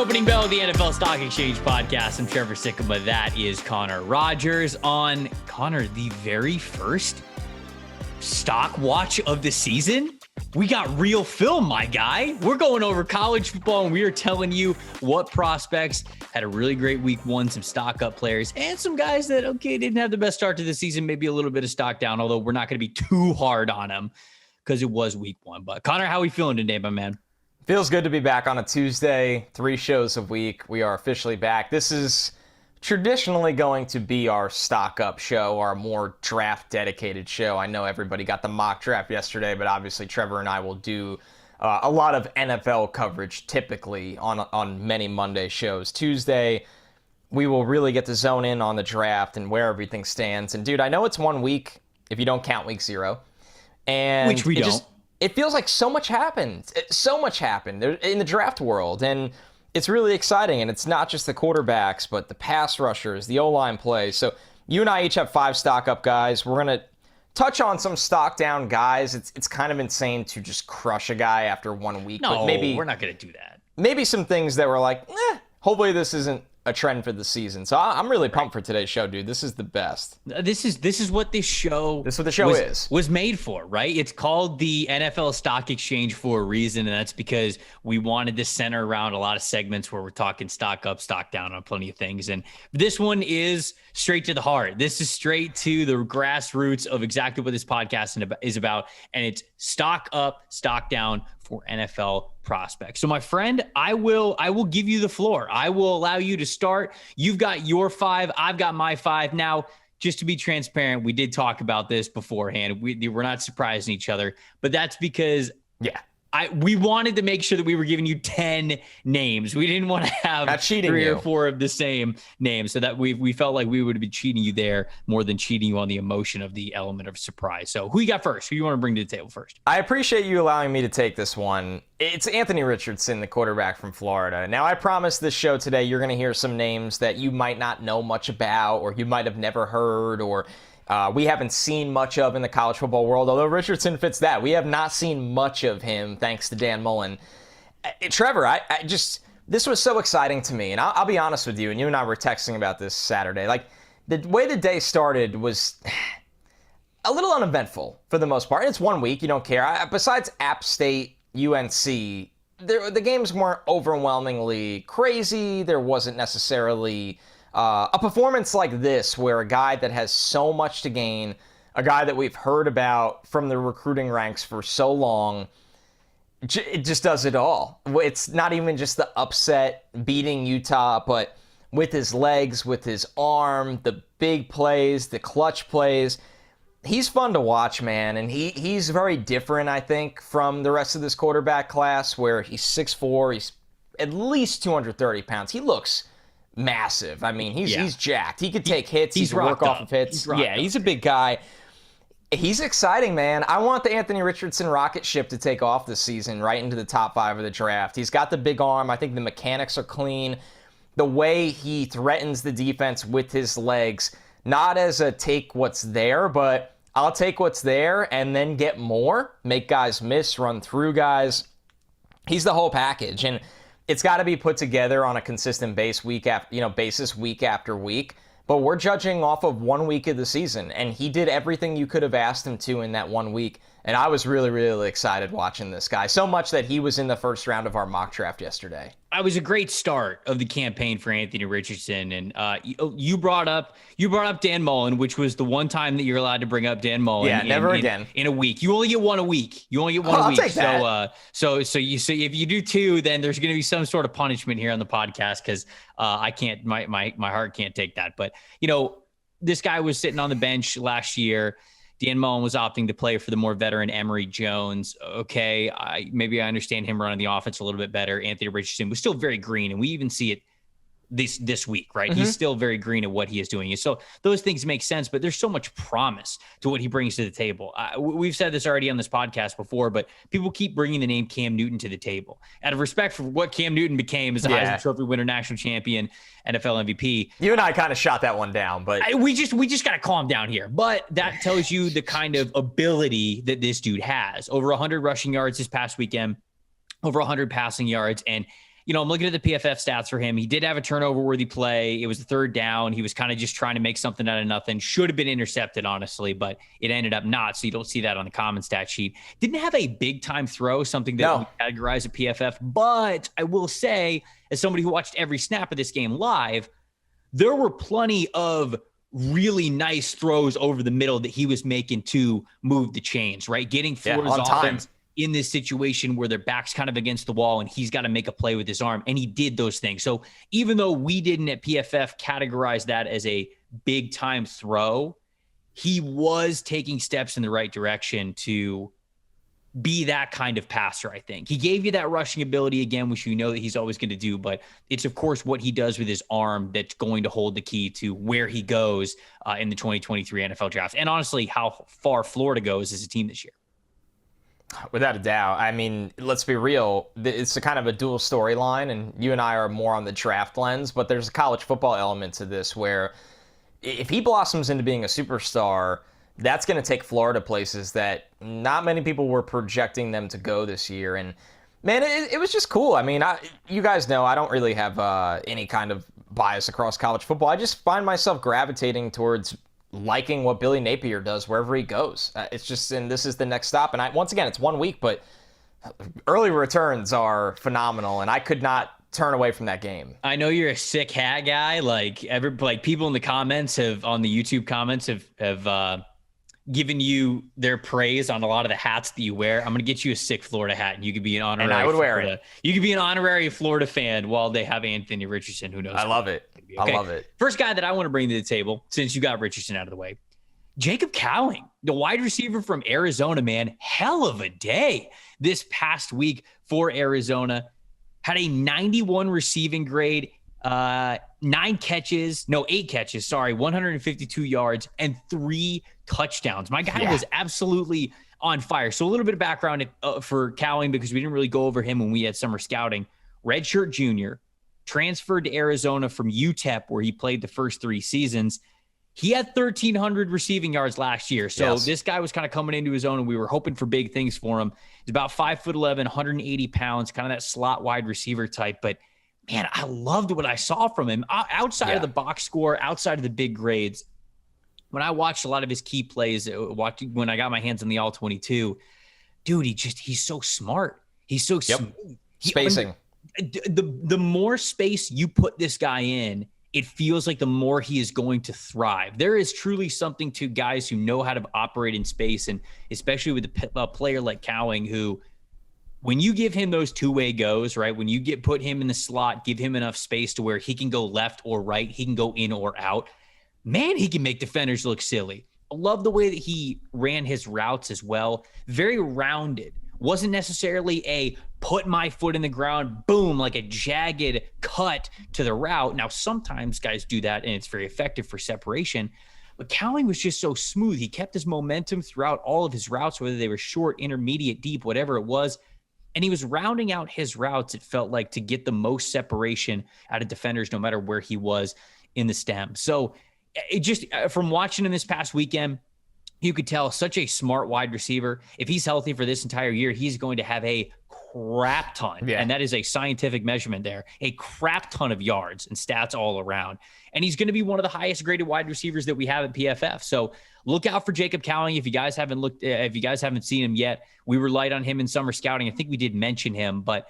opening bell of the NFL Stock Exchange podcast. I'm Trevor Sikkema. That is Connor Rogers on Connor, the very first stock watch of the season. We got real film, my guy. We're going over college football, and we are telling you what prospects had a really great week one, some stock up players, and some guys that, didn't have the best start to the season, maybe a little bit of stock down, although we're not going to be too hard on them because it was week one. But Connor, how are we feeling today, my man? Feels good to be back on a Tuesday, 3 shows a week. We are officially back. This is traditionally going to be our stock up show, our more draft dedicated show. I know everybody got the mock draft yesterday, but obviously Trevor and I will do a lot of NFL coverage typically on many Monday shows. Tuesday, we will really get to zone in on the draft and where everything stands. And dude, I know it's 1 week if you don't count week 0. And which we don't. It feels like so much happened. So much happened in the draft world. And it's really exciting. And it's not just the quarterbacks, but the pass rushers, the O-line plays. So you and I each have 5 stock up guys. We're going to touch on some stock down guys. It's kind of insane to just crush a guy after 1 week. No, but maybe we're not going to do that. Maybe some things that were like, hopefully this isn't a trend for the season. So I'm really pumped for today's show, dude. This is the best. This is what this show was made for, right? It's called the NFL Stock Exchange for a reason, and that's because we wanted to center around a lot of segments where we're talking stock up, stock down on plenty of things. And this one is straight to the heart. This is straight to the grassroots of exactly what this podcast is about, and it's stock up, stock down for NFL prospects. So my friend, I will give you the floor. I will allow you to start. You've got your 5. I've got my 5. Now, just to be transparent, we did talk about this beforehand. We're not surprising each other, but that's because we wanted to make sure that we were giving you 10 names. We didn't want to have 3 or 4 of the same names, so that we felt like we would be cheating you there more than cheating you on the emotion of the element of surprise. So who you got first? Who you want to bring to the table first? I appreciate you allowing me to take this one. It's Anthony Richardson, the quarterback from Florida. Now, I promise this show today you're going to hear some names that you might not know much about, or you might have never heard, or we haven't seen much of in the college football world, although Richardson fits that. We have not seen much of him, thanks to Dan Mullen. Trevor, this was so exciting to me, and I'll be honest with you, and you and I were texting about this Saturday. Like, the way the day started was a little uneventful for the most part. It's 1 week, you don't care. Besides App State, UNC, the games weren't overwhelmingly crazy. There wasn't necessarily a performance like this where a guy that has so much to gain, a guy that we've heard about from the recruiting ranks for so long, it just does it all. It's not even just the upset beating Utah, but with his legs, with his arm, the big plays, the clutch plays. He's fun to watch, man, and he's very different, I think, from the rest of this quarterback class where he's 6'4", he's at least 230 pounds. He looks massive. I mean, he's jacked. He could take hits. He can work off of hits. He's a big guy. He's exciting, man. I want the Anthony Richardson rocket ship to take off this season right into the top 5 of the draft. He's got the big arm. I think the mechanics are clean. The way he threatens the defense with his legs, not as a take what's there, but I'll take what's there and then get more, make guys miss, run through guys. He's the whole package. And it's got to be put together on a consistent basis week after week. But we're judging off of 1 week of the season, and he did everything you could have asked him to in that 1 week. And I was really, really excited watching this guy, so much that he was in the first round of our mock draft yesterday. It was a great start of the campaign for Anthony Richardson, and you brought up Dan Mullen, which was the one time that you're allowed to bring up Dan Mullen. Yeah, never again in a week. You only get one a week. I'll take that. So if you do 2, then there's going to be some sort of punishment here on the podcast because I can't. My heart can't take that. But this guy was sitting on the bench last year. Dan Mullen was opting to play for the more veteran Emory Jones. Okay, maybe I understand him running the offense a little bit better. Anthony Richardson was still very green, and we even see it this week, right? Mm-hmm. He's still very green at what he is doing. So those things make sense, but there's so much promise to what he brings to the table. We've said this already on this podcast before, but people keep bringing the name Cam Newton to the table. Out of respect for what Cam Newton became as a Heisman Trophy winner, national champion, NFL MVP. You and I kind of shot that one down, but we just got to calm down here. But that tells you the kind of ability that this dude has. Over 100 rushing yards this past weekend, over 100 passing yards, and I'm looking at the PFF stats for him. He did have a turnover-worthy play. It was a third down. He was kind of just trying to make something out of nothing. Should have been intercepted, honestly, but it ended up not, so you don't see that on the common stat sheet. Didn't have a big-time throw, something that we categorize at PFF, but I will say, as somebody who watched every snap of this game live, there were plenty of really nice throws over the middle that he was making to move the chains, right? Getting Florida's offense in this situation where their back's kind of against the wall and he's got to make a play with his arm, and he did those things. So even though we didn't at PFF categorize that as a big time throw, he was taking steps in the right direction to be that kind of passer. I think he gave you that rushing ability again, which you know that he's always going to do, but it's of course what he does with his arm that's going to hold the key to where he goes in the 2023 NFL draft. And honestly, how far Florida goes as a team this year. Without a doubt. I mean, let's be real. It's a kind of a dual storyline, and you and I are more on the draft lens, but there's a college football element to this where if he blossoms into being a superstar, that's going to take Florida places that not many people were projecting them to go this year. And, man, it was just cool. I mean, you guys know I don't really have any kind of bias across college football. I just find myself gravitating towards liking what Billy Napier does wherever he goes. It's just, and this is the next stop. And once again, it's 1 week, but early returns are phenomenal, and I could not turn away from that game. I know you're a sick hat guy. Like people in the comments on the YouTube comments have given you their praise on a lot of the hats that you wear. I'm going to get you a sick Florida hat, and you could be an honorary. And I would wear it. You could be an honorary Florida fan while they have Anthony Richardson. Who knows? I love it. Okay. I love it. First guy that I want to bring to the table, since you got Richardson out of the way, Jacob Cowing, the wide receiver from Arizona, man. Hell of a day this past week for Arizona. Had a 91 receiving grade, 8 catches, 152 yards, and 3 touchdowns. My guy was absolutely on fire. So a little bit of background for Cowing, because we didn't really go over him when we had summer scouting. Redshirt junior, transferred to Arizona from UTEP, where he played the first 3 seasons. He had 1,300 receiving yards last year. So this guy was kind of coming into his own, and we were hoping for big things for him. He's about 5'11", 180 pounds, kind of that slot wide receiver type. But, man, I loved what I saw from him. Outside of the box score, outside of the big grades, when I watched a lot of his key plays, when I got my hands on the All-22, dude, he's so smart. He's so smooth. Spacing. The more space you put this guy in, it feels like the more he is going to thrive. There is truly something to guys who know how to operate in space, and especially with a player like Cowing, who, when you give him those two-way goes, right, when you put him in the slot, give him enough space to where he can go left or right, he can go in or out, man, he can make defenders look silly. I love the way that he ran his routes as well. Very rounded. Wasn't necessarily a put my foot in the ground, boom, like a jagged cut to the route. Now, sometimes guys do that, and it's very effective for separation. But Cowing was just so smooth. He kept his momentum throughout all of his routes, whether they were short, intermediate, deep, whatever it was. And he was rounding out his routes, it felt like, to get the most separation out of defenders, no matter where he was in the stem. So it just, from watching him this past weekend, you could tell such a smart wide receiver. If he's healthy for this entire year, he's going to have a crap ton. And that is a scientific measurement there. A crap ton of yards and stats all around. And he's going to be one of the highest graded wide receivers that we have at PFF. So look out for Jacob Cowing. If you guys haven't seen him yet, we were light on him in summer scouting. I think we did mention him, but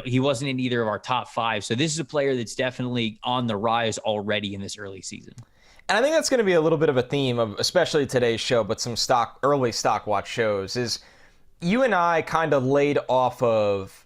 he wasn't in either of our top 5. So this is a player that's definitely on the rise already in this early season. And I think that's going to be a little bit of a theme of especially today's show, but some early stock watch shows, is you and I kind of laid off of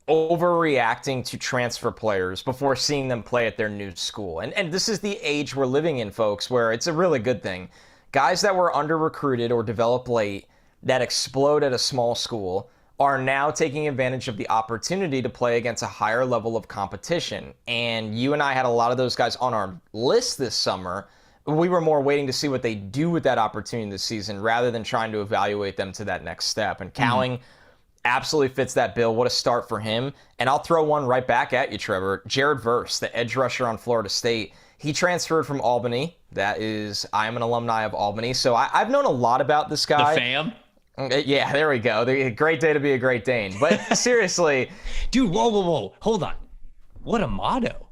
overreacting to transfer players before seeing them play at their new school. And this is the age we're living in, folks, where it's a really good thing. Guys that were under-recruited or developed late that explode at a small school are now taking advantage of the opportunity to play against a higher level of competition. And you and I had a lot of those guys on our list this summer. We were more waiting to see what they do with that opportunity this season rather than trying to evaluate them to that next step. And Cowing absolutely fits that bill. What a start for him. And I'll throw one right back at you, Trevor. Jared Verse, the edge rusher on Florida State. He transferred from Albany. I am an alumni of Albany. So I've known a lot about this guy. The fam? Yeah, there we go. Great day to be a Great Dane. But seriously. Dude, whoa. Hold on. What a motto.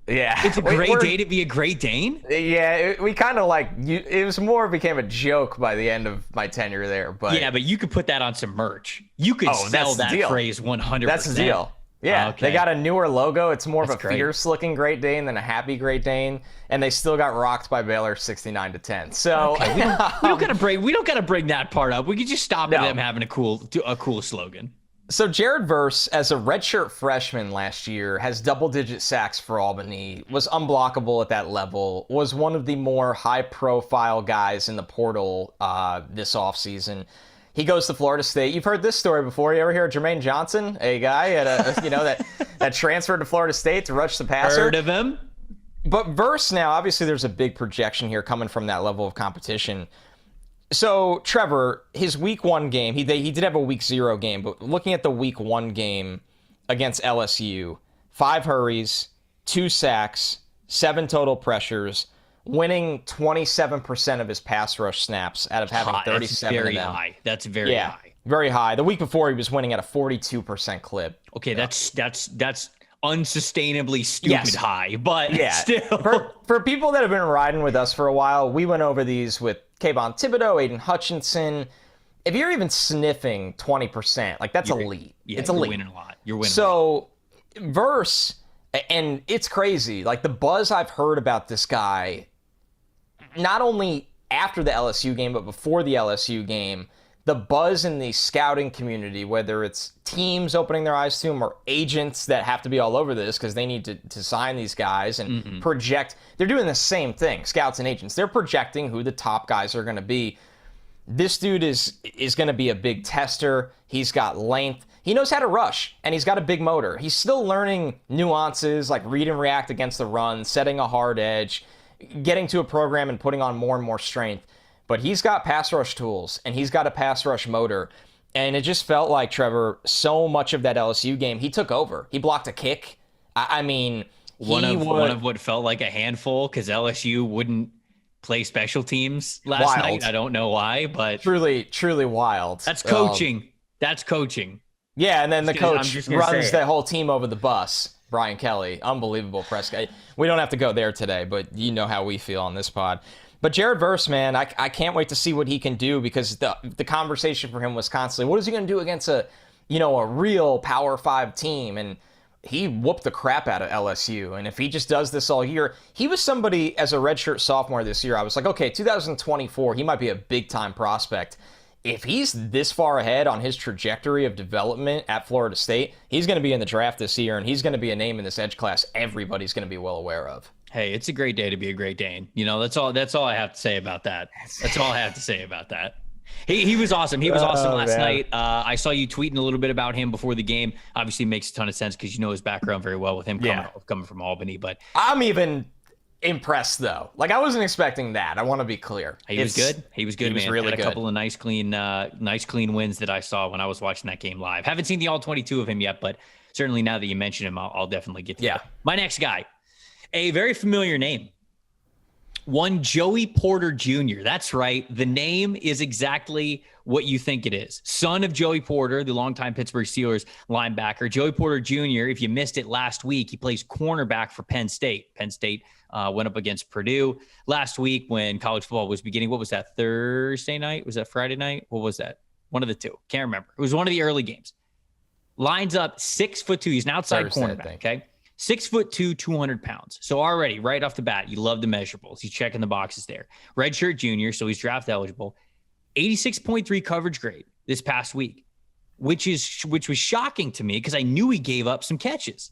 Yeah. It's a great day to be a Great Dane? Yeah, we kind of it was more became a joke by the end of my tenure there. But yeah, but you could put that on some merch. You could sell that phrase 100%. That's the deal. Yeah, okay. They got a newer logo. It's more of a fierce-looking Great Dane than a happy Great Dane, and they still got rocked by Baylor 69-10. So okay, we don't gotta bring that part up. We could just stop at them having a cool slogan. So Jared Verse, as a redshirt freshman last year, has double-digit sacks for Albany, was unblockable at that level, was one of the more high-profile guys in the portal this offseason. He goes to Florida State. You've heard this story before. You ever hear of Jermaine Johnson, a guy at that transferred to Florida State to rush the passer? Heard of him. But Verse now, obviously there's a big projection here coming from that level of competition. So, Trevor, his week 1 game, he did have a week 0 game, but looking at the week 1 game against LSU, 5 hurries, 2 sacks, 7 total pressures, winning 27% of his pass rush snaps out of having 37 of them. High. That's very high. Very high. The week before, he was winning at a 42% clip. Okay, that's unsustainably stupid high, but still. For people that have been riding with us for a while, we went over these with Kayvon Thibodeau, Aiden Hutchinson. If you're even sniffing 20%, that's elite. Yeah, it's elite. You're winning a lot. You're winning So, Verse, and it's crazy. The buzz I've heard about this guy, not only after the LSU game, but before the LSU game, the buzz in the scouting community, whether it's teams opening their eyes to him or agents that have to be all over this because they need to sign these guys and project. They're doing the same thing, scouts and agents. They're projecting who the top guys are going to be. This dude is going to be a big tester. He's got length. He knows how to rush, and he's got a big motor. He's still learning nuances like read and react against the run, setting a hard edge, getting to a program and putting on more and more strength. But he's got pass rush tools, and he's got a pass rush motor. And it just felt like, Trevor, so much of that LSU game, he took over. He blocked a kick. I mean, one of what felt like a handful because LSU wouldn't play special teams last night. I don't know why, but truly wild. That's coaching. That's coaching. Yeah, and then the coach runs that whole team over the bus. Brian Kelly, unbelievable press guy. We don't have to go there today, but you know how we feel on this pod. But Jared Verse, man, I can't wait to see what he can do because the conversation for him was constantly, what is he going to do against a real Power 5 team? And he whooped the crap out of LSU. And if he just does this all year, he was somebody as a redshirt sophomore this year. I was like, okay, 2024, he might be a big-time prospect. If he's this far ahead on his trajectory of development at Florida State, he's going to be in the draft this year, and he's going to be a name in this edge class everybody's going to be well aware of. Hey, it's a great day to be a Great Dane. That's all I have to say about that. That's all I have to say about that. He was awesome. He was awesome last night. I saw you tweeting a little bit about him before the game. Obviously makes a ton of sense because you know his background very well with him coming from Albany. But I'm even impressed, though. I wasn't expecting that. I want to be clear. He was good. He was good, man. Was really had a good. Couple of nice, clean wins that I saw when I was watching that game live. Haven't seen the all 22 of him yet, but certainly now that you mention him, I'll definitely get to that. My next guy. A very familiar name. One Joey Porter Jr. That's right. The name is exactly what you think it is. Son of Joey Porter, the longtime Pittsburgh Steelers linebacker. Joey Porter Jr., if you missed it last week, he plays cornerback for Penn State. Penn State went up against Purdue last week when college football was beginning. What was that, Thursday night? Was that Friday night? What was that? One of the two. Can't remember. It was one of the early games. Lines up 6'2". He's an outside cornerback, okay? 6'2", 200 pounds. So already, right off the bat, you love the measurables. He's checking the boxes there. Redshirt junior, so he's draft eligible. 86.3 coverage grade this past week, which was shocking to me because I knew he gave up some catches.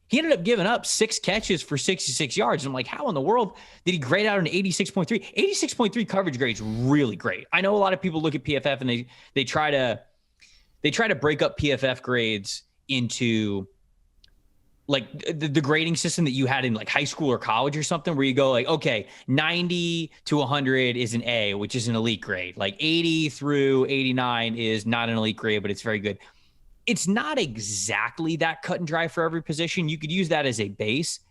He ended up giving up 6 catches for 66 yards. And I'm like, how in the world did he grade out an 86.3? 86.3 coverage grade is really great. I know a lot of people look at PFF and they try to break up PFF grades into the grading system that you had in high school or college or something, where you go okay, 90 to 100 is an A, which is an elite grade. 80 through 89 is not an elite grade, but it's very good. It's not exactly that cut and dry for every position. You could use that as a base,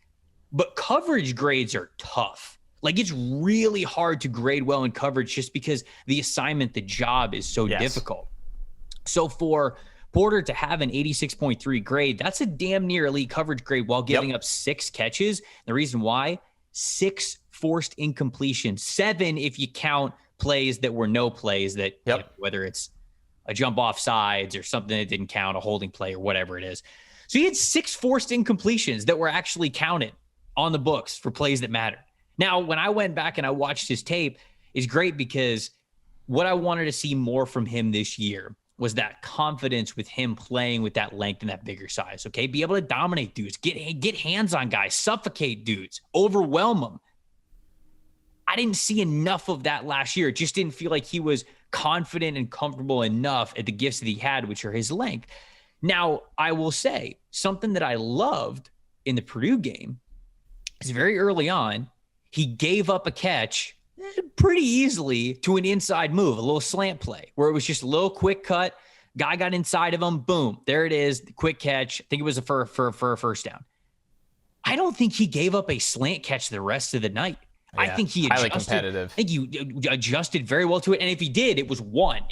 but coverage grades are tough. It's really hard to grade well in coverage just because the assignment, the job is so difficult. So for Porter to have an 86.3 grade, that's a damn near elite coverage grade while giving up 6 catches. The reason why, 6 forced incompletions, 7 if you count plays that were no plays that, whether it's a jump off sides or something that didn't count, a holding play or whatever it is. So he had 6 forced incompletions that were actually counted on the books for plays that matter. Now, when I went back and I watched his tape, is great because what I wanted to see more from him this year was that confidence with him playing with that length and that bigger size, okay? Be able to dominate dudes, get hands on guys, suffocate dudes, overwhelm them. I didn't see enough of that last year. It just didn't feel like he was confident and comfortable enough at the gifts that he had, which are his length. Now, I will say something that I loved in the Purdue game is very early on, he gave up a catch pretty easily to an inside move, a little slant play where it was just a little quick cut. Guy got inside of him. Boom. There it is. Quick catch. I think it was for a first down. I don't think he gave up a slant catch the rest of the night. Yeah, I think he adjusted. Highly competitive. I think he adjusted very well to it. And if he did, it was one.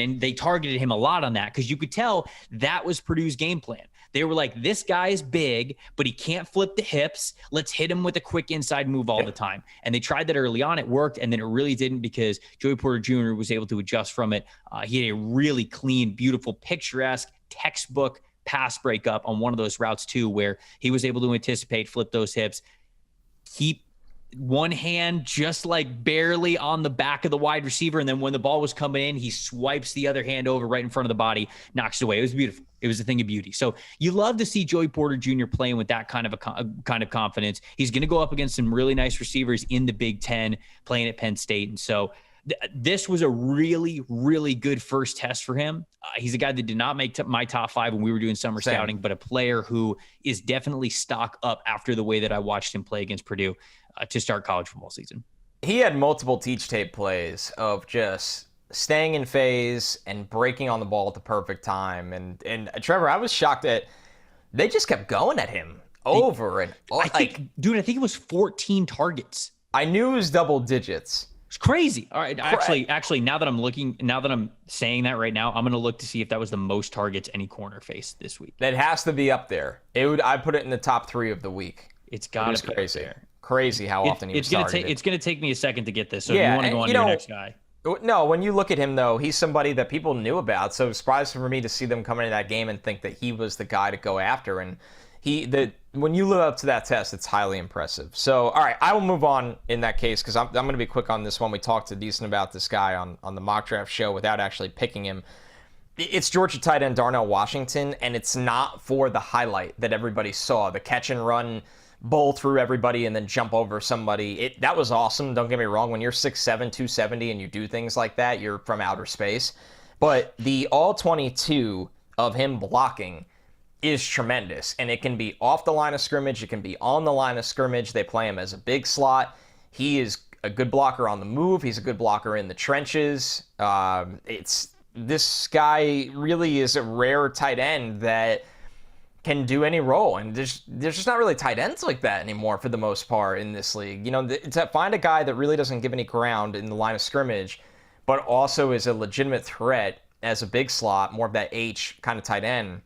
And they targeted him a lot on that because you could tell that was Purdue's game plan. They were like, this guy is big, but he can't flip the hips. Let's hit him with a quick inside move all the time. And they tried that early on. It worked. And then it really didn't because Joey Porter Jr. was able to adjust from it. He had a really clean, beautiful, picturesque, textbook pass breakup on one of those routes too, where he was able to anticipate, flip those hips, keep one hand just like barely on the back of the wide receiver. And then when the ball was coming in, he swipes the other hand over right in front of the body, knocks it away. It was beautiful. It was a thing of beauty. So you love to see Joey Porter Jr. playing with that kind of confidence. He's going to go up against some really nice receivers in the Big Ten playing at Penn State. And so this was a really, really good first test for him. He's a guy that did not make my top 5 when we were doing summer scouting, but a player who is definitely stock up after the way that I watched him play against Purdue to start college football season. He had multiple teach tape plays of just staying in phase and breaking on the ball at the perfect time. And Trevor, I was shocked that they just kept going at him over and over. I think it was 14 targets. I knew it was double digits. It's crazy. All right. Actually, now that I'm saying that right now, I'm going to look to see if that was the most targets any corner faced this week. That has to be up there. I put it in the top 3 of the week. It's got to be crazy. Up there. Crazy how often he was targeted. It's going to take me a second to get this. So if you want to go on to your next guy. No, when you look at him, though, he's somebody that people knew about. So it's surprising for me to see them come into that game and think that he was the guy to go after. And when you live up to that test, it's highly impressive. So, all right, I will move on in that case because I'm going to be quick on this one. We talked a decent about this guy on the mock draft show without actually picking him. It's Georgia tight end Darnell Washington, and it's not for the highlight that everybody saw, the catch and run, bowl through everybody and then jump over somebody. That was awesome. Don't get me wrong. When you're 6'7", 270 and you do things like that, you're from outer space. But the all 22 of him blocking is tremendous. And it can be off the line of scrimmage. It can be on the line of scrimmage. They play him as a big slot. He is a good blocker on the move. He's a good blocker in the trenches. This guy really is a rare tight end that can do any role, and there's just not really tight ends like that anymore for the most part in this league. To find a guy that really doesn't give any ground in the line of scrimmage, but also is a legitimate threat as a big slot, more of that H kind of tight end.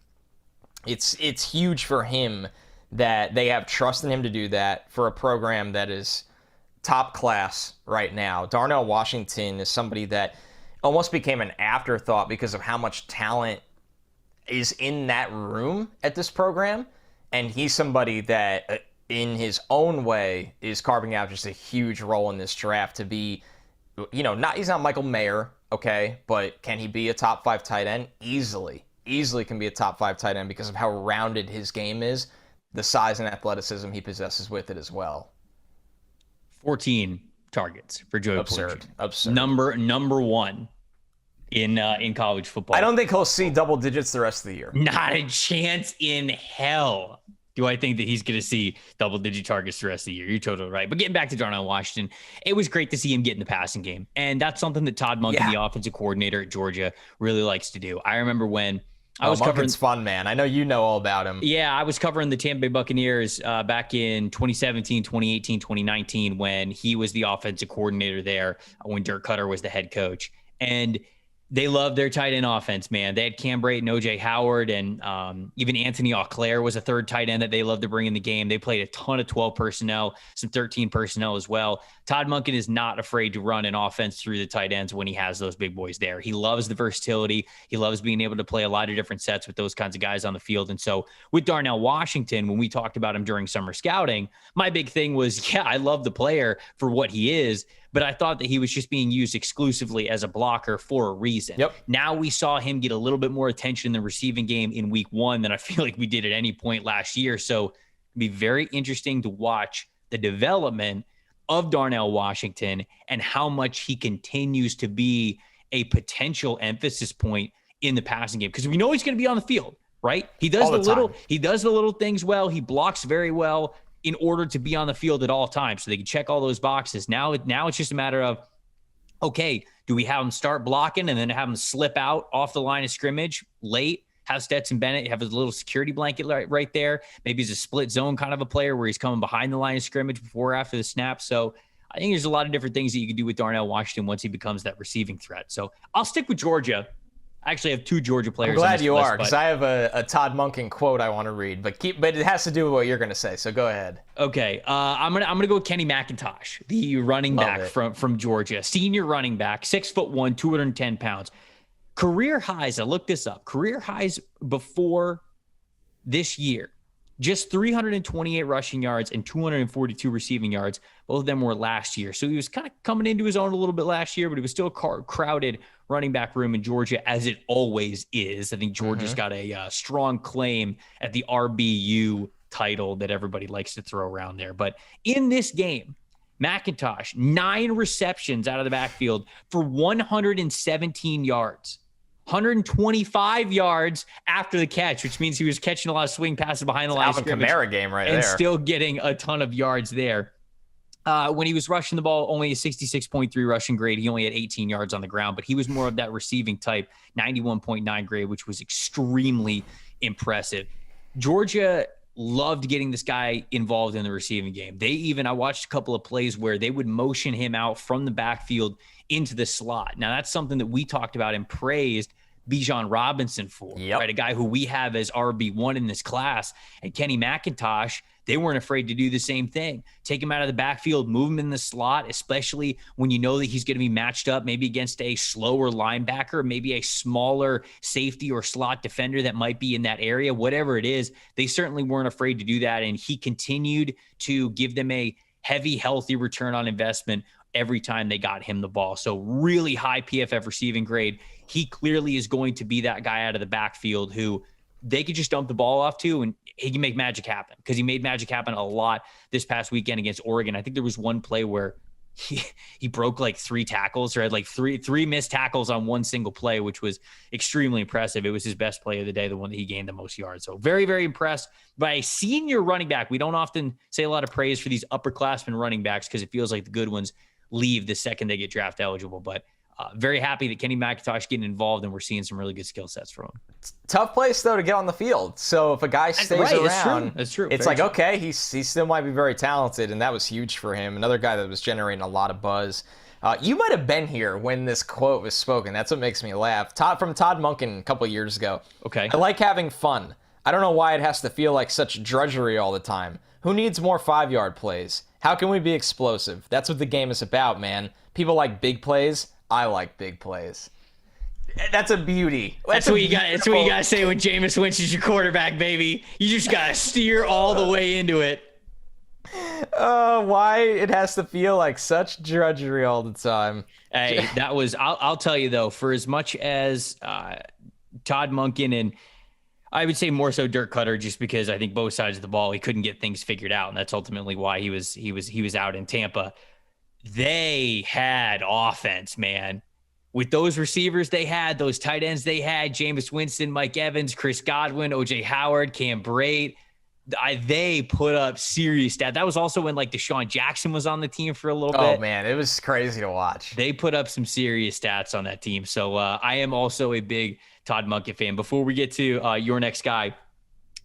It's huge for him that they have trust in him to do that for a program that is top class right now. Darnell Washington is somebody that almost became an afterthought because of how much talent is in that room at this program, and he's somebody that in his own way is carving out just a huge role in this draft to be, he's not Michael Mayer, okay, but can he be a top 5 tight end? Easily can be a top 5 tight end because of how rounded his game is, the size and athleticism he possesses with it as well. 14 targets for Joey Porter. Absurd. Number 1 in college football. I don't think he'll see double digits the rest of the year. Not a chance in hell do I think that he's going to see double-digit targets the rest of the year. You're totally right. But getting back to Darnell Washington, it was great to see him get in the passing game. And that's something that Todd Monken, the offensive coordinator at Georgia, really likes to do. I remember when I was covering... Monken's fun, man. I know you know all about him. Yeah, I was covering the Tampa Bay Buccaneers back in 2017, 2018, 2019 when he was the offensive coordinator there, when Dirk Cutter was the head coach. And They love their tight end offense, man. They had Cam Brate and OJ Howard, and even Anthony Auclair was a third tight end that they love to bring in the game. They played a ton of 12 personnel, some 13 personnel as well. Todd Monken is not afraid to run an offense through the tight ends when he has those big boys there. He loves the versatility. He loves being able to play a lot of different sets with those kinds of guys on the field. And so with Darnell Washington, when we talked about him during summer scouting, my big thing was, I love the player for what he is, but I thought that he was just being used exclusively as a blocker for a reason. Yep. Now we saw him get a little bit more attention in the receiving game in week 1 than I feel like we did at any point last year. So it'll be very interesting to watch the development of Darnell Washington and how much he continues to be a potential emphasis point in the passing game. Because we know he's going to be on the field, right? He does the little things well. He blocks very well in order to be on the field at all times. So they can check all those boxes. Now it's just a matter of, okay, do we have him start blocking and then have him slip out off the line of scrimmage late? Have Stetson Bennett have his little security blanket right there. Maybe he's a split zone kind of a player where he's coming behind the line of scrimmage before or after the snap. So I think there's a lot of different things that you can do with Darnell Washington once he becomes that receiving threat. So I'll stick with Georgia. I actually have 2 Georgia players. I'm glad you are, because I have a Todd Monken quote I want to read, but it has to do with what you're going to say. So go ahead. Okay, I'm gonna go with Kenny McIntosh, the running back from Georgia, senior running back, 6'1", 210 pounds. Career highs. I looked this up. Career highs before this year. Just 328 rushing yards and 242 receiving yards. Both of them were last year. So he was kind of coming into his own a little bit last year, but it was still a crowded running back room in Georgia, as it always is. I think Georgia's got a strong claim at the RBU title that everybody likes to throw around there. But in this game, McIntosh, 9 receptions out of the backfield for 117 yards. 125 yards after the catch, which means he was catching a lot of swing passes behind the line of scrimmage. Alvin Kamara game right and there. Still getting a ton of yards there. When he was rushing the ball, only a 66.3 rushing grade. He only had 18 yards on the ground, but he was more of that receiving type, 91.9 grade, which was extremely impressive. Georgia loved getting this guy involved in the receiving game. I watched a couple of plays where they would motion him out from the backfield into the slot. Now, that's something that we talked about and praised Bijan Robinson for, right? A guy who we have as RB1 in this class. And Kenny McIntosh, they weren't afraid to do the same thing. Take him out of the backfield, move him in the slot, especially when you know that he's going to be matched up maybe against a slower linebacker, maybe a smaller safety or slot defender that might be in that area. Whatever it is, they certainly weren't afraid to do that. And he continued to give them a heavy, healthy return on investment every time they got him the ball. So really high PFF receiving grade. He clearly is going to be that guy out of the backfield who they could just dump the ball off to, and he can make magic happen, because he made magic happen a lot this past weekend against Oregon. I think there was one play where he broke like 3 tackles, or had like three missed tackles on one single play, which was extremely impressive. It was his best play of the day, the one that he gained the most yards. So very, very impressed by a senior running back. We don't often say a lot of praise for these upperclassmen running backs because it feels like the good ones leave the second they get draft eligible. But very happy that Kenny McIntosh getting involved, and we're seeing some really good skill sets from him. Tough place, though, to get on the field. So if a guy stays around, that's true. It's like, okay, he still might be very talented, and that was huge for him. Another guy that was generating a lot of buzz. You might have been here when this quote was spoken. That's what makes me laugh. From Todd Monken a couple of years ago. Okay. I like having fun. I don't know why it has to feel like such drudgery all the time. Who needs more 5-yard plays? How can we be explosive? That's what the game is about, man. People like big plays. I like big plays. That's a beauty. That's what you got. That's what you got to say when Jameis Winston's your quarterback, baby. You just got to steer all the way into it. Why it has to feel like such drudgery all the time. Hey, that was. I'll tell you though. For as much as Todd Monken, and I would say more so Dirk Cutter, just because I think both sides of the ball, he couldn't get things figured out, and that's ultimately why he was out in Tampa. They had offense, man. With those receivers they had, those tight ends they had, Jameis Winston, Mike Evans, Chris Godwin, OJ Howard, Cam Brate, they put up serious stats. That was also when like Deshaun Jackson was on the team for a little bit. Oh, man, it was crazy to watch. They put up some serious stats on that team. So I am also a big Todd Monken fan. Before we get to your next guy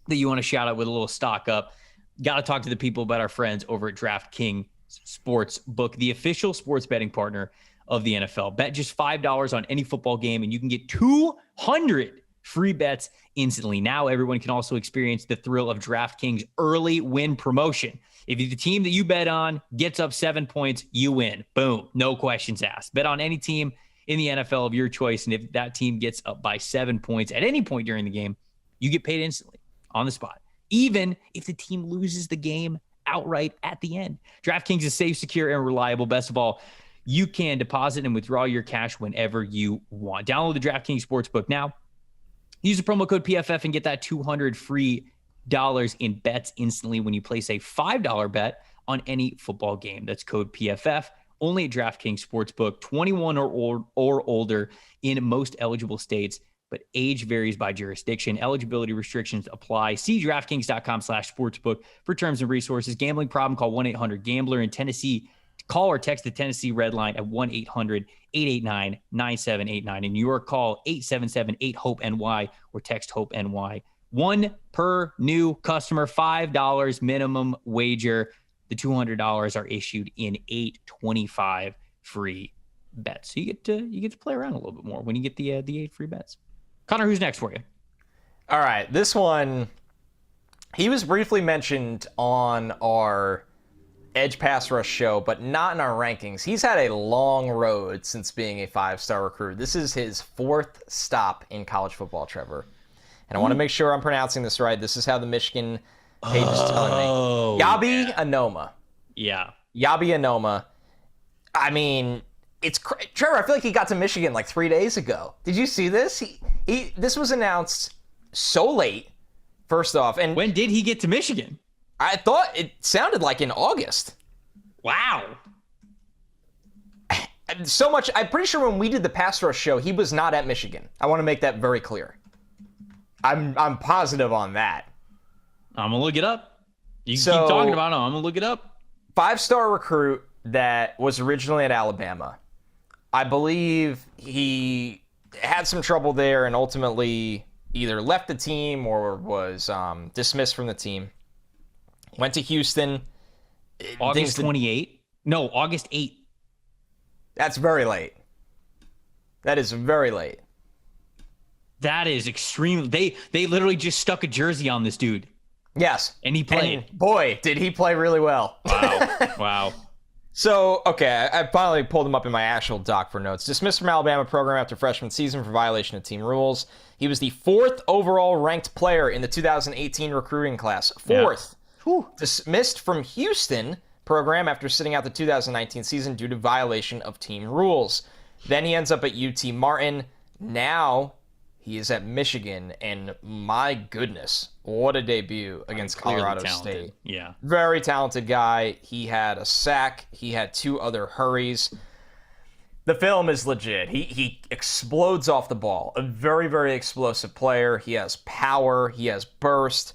that you want to shout out with a little stock up, got to talk to the people about our friends over at DraftKings Sportsbook, the official sports betting partner of the NFL. Bet just $5 on any football game, and you can get 200 free bets instantly. Now everyone can also experience the thrill of DraftKings early win promotion. If the team that you bet on gets up 7 points, you win. Boom. No questions asked. Bet on any team in the NFL of your choice, and if that team gets up by 7 points at any point during the game, you get paid instantly on the spot, even if the team loses the game outright at the end. DraftKings is safe, secure, and reliable. Best of all, you can deposit and withdraw your cash whenever you want. Download the DraftKings Sportsbook now. Use the promo code PFF and get that $200 free in bets instantly when you place a $5 bet on any football game. That's code PFF. Only at DraftKings Sportsbook. 21 or older in most eligible states, but age varies by jurisdiction. Eligibility restrictions apply. See DraftKings.com/sportsbook for terms and resources. Gambling problem? Call 1-800-GAMBLER in Tennessee. Call or text the Tennessee Red Line at 1-800-889-9789. In New York, call 877-8-HOPE-NY or text HOPE-NY. One per new customer, $5 minimum wager. The $200 are issued in 825 free bets. So you get to play around a little bit more when you get the 8 free bets. Connor, who's next for you? All right, this one, he was briefly mentioned on our Edge Pass Rush show, but not in our rankings. He's had a long road since being a 5-star recruit. This is his 4th stop in college football, Trevor. And I want to make sure I'm pronouncing this right. This is how the Michigan page is telling me. Eyabi Anoma. Yeah. Eyabi Anoma. I mean, it's Trevor, I feel like he got to Michigan like 3 days ago. Did you see this? This was announced so late, first off. And when did he get to Michigan? I thought it sounded like in August. Wow. So much. I'm pretty sure when we did the Pass Rush show, he was not at Michigan. I want to make that very clear. I'm positive on that. I'm going to look it up. You keep talking about him. I'm going to look it up. 5-star recruit that was originally at Alabama. I believe he had some trouble there and ultimately either left the team or was dismissed from the team. Went to Houston. August 28? No, August 8. That's very late. That is very late. That is extreme. They literally just stuck a jersey on this dude. Yes. And he played. And boy, did he play really well. Wow. Wow. So, okay, I finally pulled him up in my actual doc for notes. Dismissed from Alabama program after freshman season for violation of team rules. He was the 4th overall ranked player in the 2018 recruiting class. 4th. Yeah. Dismissed from Houston program after sitting out the 2019 season due to violation of team rules. Then he ends up at UT Martin. Now he is at Michigan, and my goodness, what a debut against Colorado State. Yeah. Very talented guy. He had a sack. He had 2 other hurries. The film is legit. He explodes off the ball. A very, very explosive player. He has power. He has burst.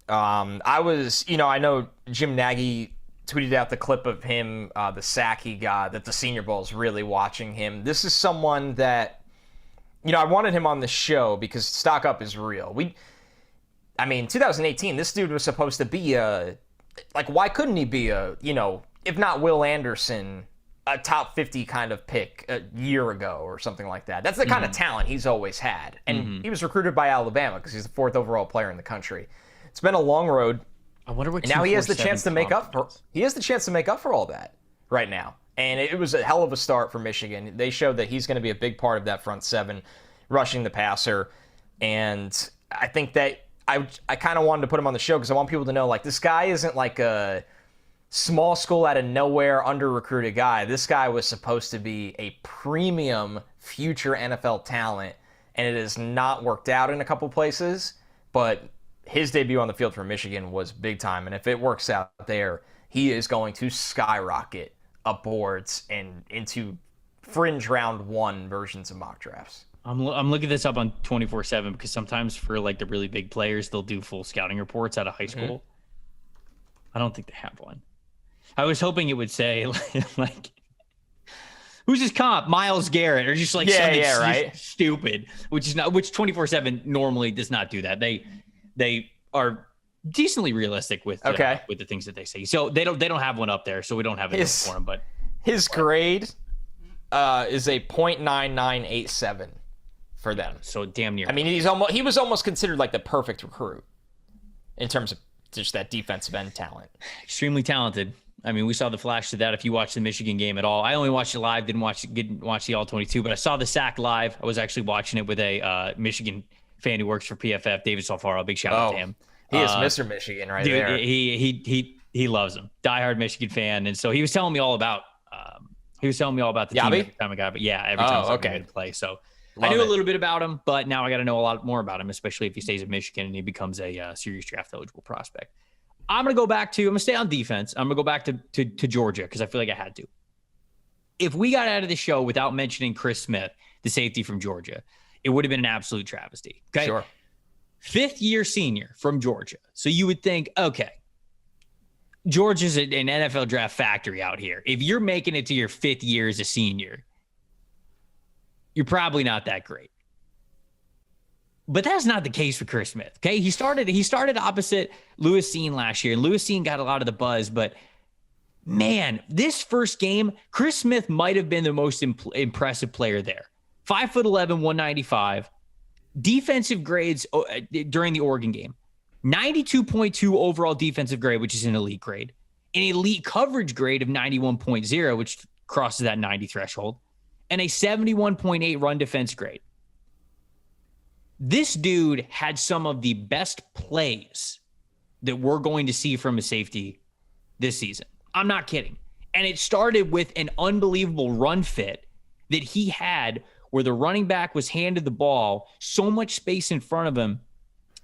I know Jim Nagy tweeted out the clip of him, the sack he got, that the Senior Bowl is really watching him. This is someone that, I wanted him on the show because stock up is real. 2018, this dude was supposed to be why couldn't he be if not Will Anderson, a top 50 kind of pick a year ago or something like that. That's the kind of talent he's always had. And he was recruited by Alabama because he's the 4th overall player in the country. It's been a long road. I wonder what. And now he has the chance to make up for. He has the chance to make up for all that right now. And it was a hell of a start for Michigan. They showed that he's going to be a big part of that front 7, rushing the passer. And I think that I kind of wanted to put him on the show because I want people to know, this guy isn't like a small school out of nowhere, under-recruited guy. This guy was supposed to be a premium future NFL talent, and it has not worked out in a couple places. But his debut on the field for Michigan was big time, and if it works out there, he is going to skyrocket up boards and into fringe round 1 versions of mock drafts. I'm looking this up on 24/7 because sometimes for the really big players, they'll do full scouting reports out of high school. I don't think they have one. I was hoping it would say who's his comp? Miles Garrett, or just something right? Stupid, which 24/7 normally does not do that. They are decently realistic with the things that they say. So they don't have one up there, so we don't have it for him. But his grade is a .9987 for them. So damn near. I mean, he was almost considered like the perfect recruit in terms of just that defensive end talent. Extremely talented. I mean, we saw the flash of that if you watched the Michigan game at all. I only watched it live, didn't watch the All-22, but I saw the sack live. I was actually watching it with a Michigan fan who works for PFF, David Solfaro. Big shout out to him. He is Mr. Michigan right there. He loves him. Diehard Michigan fan. And so he was telling me all about the team every time I got, but yeah, every time I got to play. So I knew a little bit about him, but now I got to know a lot more about him, especially if he stays at Michigan and he becomes a serious draft eligible prospect. I'm going to stay on defense. I'm going to go back to Georgia because I feel like I had to. If we got out of the show without mentioning Chris Smith, the safety from Georgia, it would have been an absolute travesty. Okay. Sure. 5th-year senior from Georgia. So you would think, okay, Georgia's an NFL draft factory out here. If you're making it to your 5th year as a senior, you're probably not that great. But that's not the case for Chris Smith. Okay, he started opposite Lewis Cine last year, and Lewis Cine got a lot of the buzz. But man, this first game, Chris Smith might have been the most impressive player there. 5'11", 195. Defensive grades during the Oregon game: 92.2 overall defensive grade, which is an elite grade. An elite coverage grade of 91.0, which crosses that 90 threshold, and a 71.8 run defense grade. This dude had some of the best plays that we're going to see from a safety this season. I'm not kidding. And it started with an unbelievable run fit that he had where the running back was handed the ball, so much space in front of him,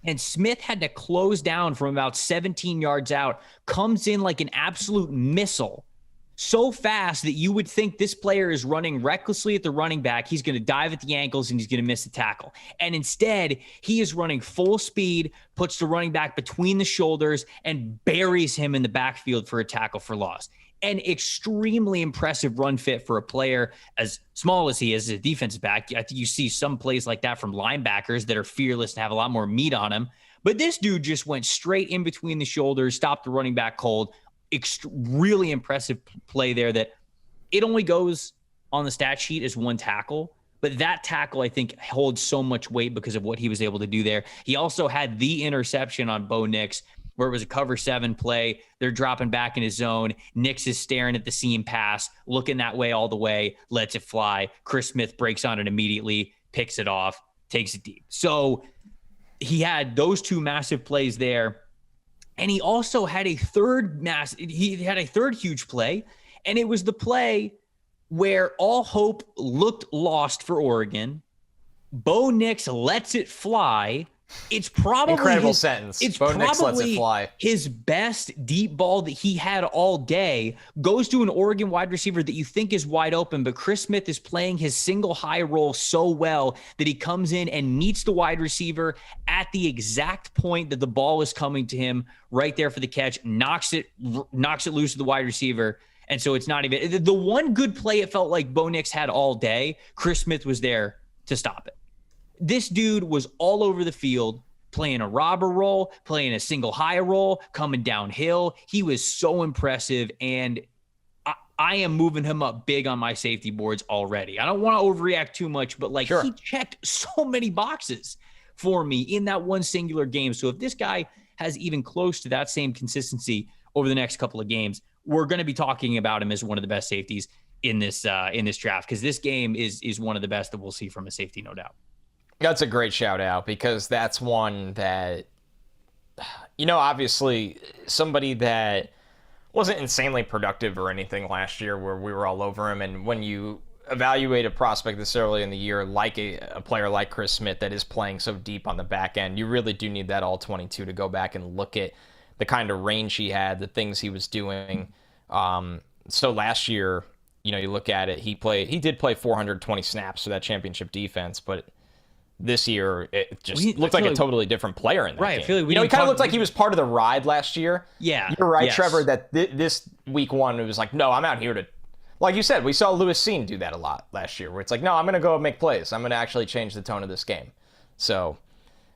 and Smith had to close down from about 17 yards out, comes in like an absolute missile, so fast that you would think this player is running recklessly at the running back. He's going to dive at the ankles and he's going to miss the tackle. And instead, he is running full speed, puts the running back between the shoulders, and buries him in the backfield for a tackle for loss. An extremely impressive run fit for a player as small as he is as a defensive back. I think you see some plays like that from linebackers that are fearless and have a lot more meat on them. But this dude just went straight in between the shoulders, stopped the running back cold. Really impressive play there that it only goes on the stat sheet as one tackle, but that tackle I think holds so much weight because of what he was able to do there. He also had the interception on Bo Nix where it was a cover 7 play. They're dropping back in his zone. Nix is staring at the seam pass, looking that way all the way, lets it fly. Chris Smith breaks on it immediately, picks it off, takes it deep. So he had those two massive plays there. And he also had a third huge play, and it was the play where all hope looked lost for Oregon. Bo Nix lets it fly. It's probably incredible sentence. It's Bo Nix lets it probably fly. His best deep ball that he had all day goes to an Oregon wide receiver that you think is wide open, but Chris Smith is playing his single high roll so well that he comes in and meets the wide receiver at the exact point that the ball is coming to him, right there for the catch, knocks it loose to the wide receiver. And so it's not even the one good play it felt like Bo Nix had all day. Chris Smith was there to stop it. This dude was all over the field, playing a robber role, playing a single high roll, coming downhill. He was so impressive, and I am moving him up big on my safety boards already. I don't want to overreact too much, but Sure. He checked so many boxes for me in that one singular game. So if this guy has even close to that same consistency over the next couple of games, we're going to be talking about him as one of the best safeties in this draft, because this game is one of the best that we'll see from a safety, no doubt. That's a great shout out, because that's one that, obviously somebody that wasn't insanely productive or anything last year where we were all over him. And when you evaluate a prospect this early in the year, like a player like Chris Smith that is playing so deep on the back end, you really do need that all-22 to go back and look at the kind of range he had, the things he was doing. So last year, you look at it, he did play 420 snaps for that championship defense, but this year, it just looked like a totally different plaher in that game. I feel like he kind of looked like he was part of the ride last year. Yeah. You're right, yes. Trevor, that this week one, it was like, no, I'm out here to, like you said, we saw Lewis Cine do that a lot last year, where it's like, no, I'm going to go make plays. I'm going to actually change the tone of this game. So,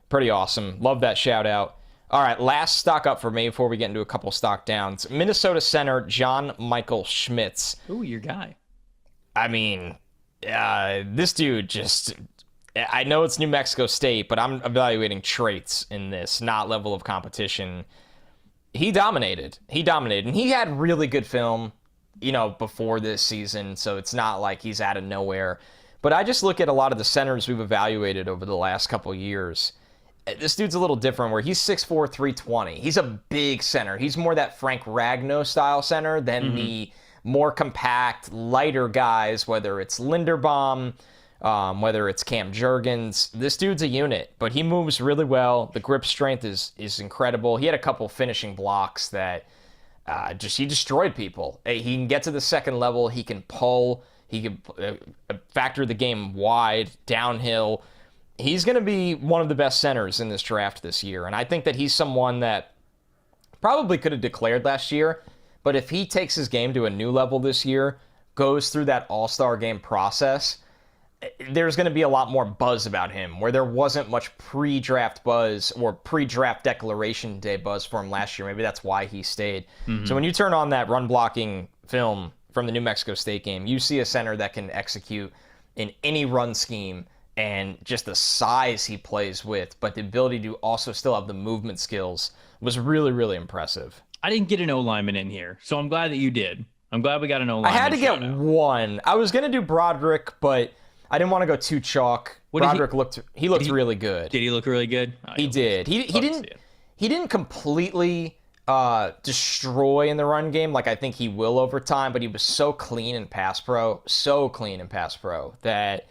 pretty awesome. Love that shout out. All right, last stock up for me before we get into a couple stock downs. Minnesota center John Michael Schmitz. Ooh, your guy. I mean, This dude just, I know it's New Mexico State, but I'm evaluating traits in this, not level of competition. He dominated. And he had really good film, before this season, so it's not like he's out of nowhere. But I just look at a lot of the centers we've evaluated over the last couple years. This dude's a little different, where he's 6'4", 320. He's a big center. He's more that Frank Ragnow style center than the more compact, lighter guys, whether it's Linderbaum, whether it's Cam Jurgens. This dude's a unit, but he moves really well. The grip strength is incredible. He had a couple finishing blocks that he destroyed people. He can get to the second level. He can pull. He can factor the game wide, downhill. He's going to be one of the best centers in this draft this year, and I think that he's someone that probably could have declared last year, but if he takes his game to a new level this year, goes through that all-star game process, there's going to be a lot more buzz about him, where there wasn't much pre-draft buzz or pre-draft declaration day buzz for him last year. Maybe that's why he stayed. So when you turn on that run-blocking film from the New Mexico State game, you see a center that can execute in any run scheme, and just the size he plays with, but the ability to also still have the movement skills was really, really impressive. I didn't get an O-lineman in here, so I'm glad that you did. I'm glad we got an O-lineman. I had to get one. I was going to do Broderick, but I didn't want to go too chalk. Broderick looked really good. Did he look really good? He did. He didn't completely destroy in the run game like I think he will over time, but he was so clean in pass pro, that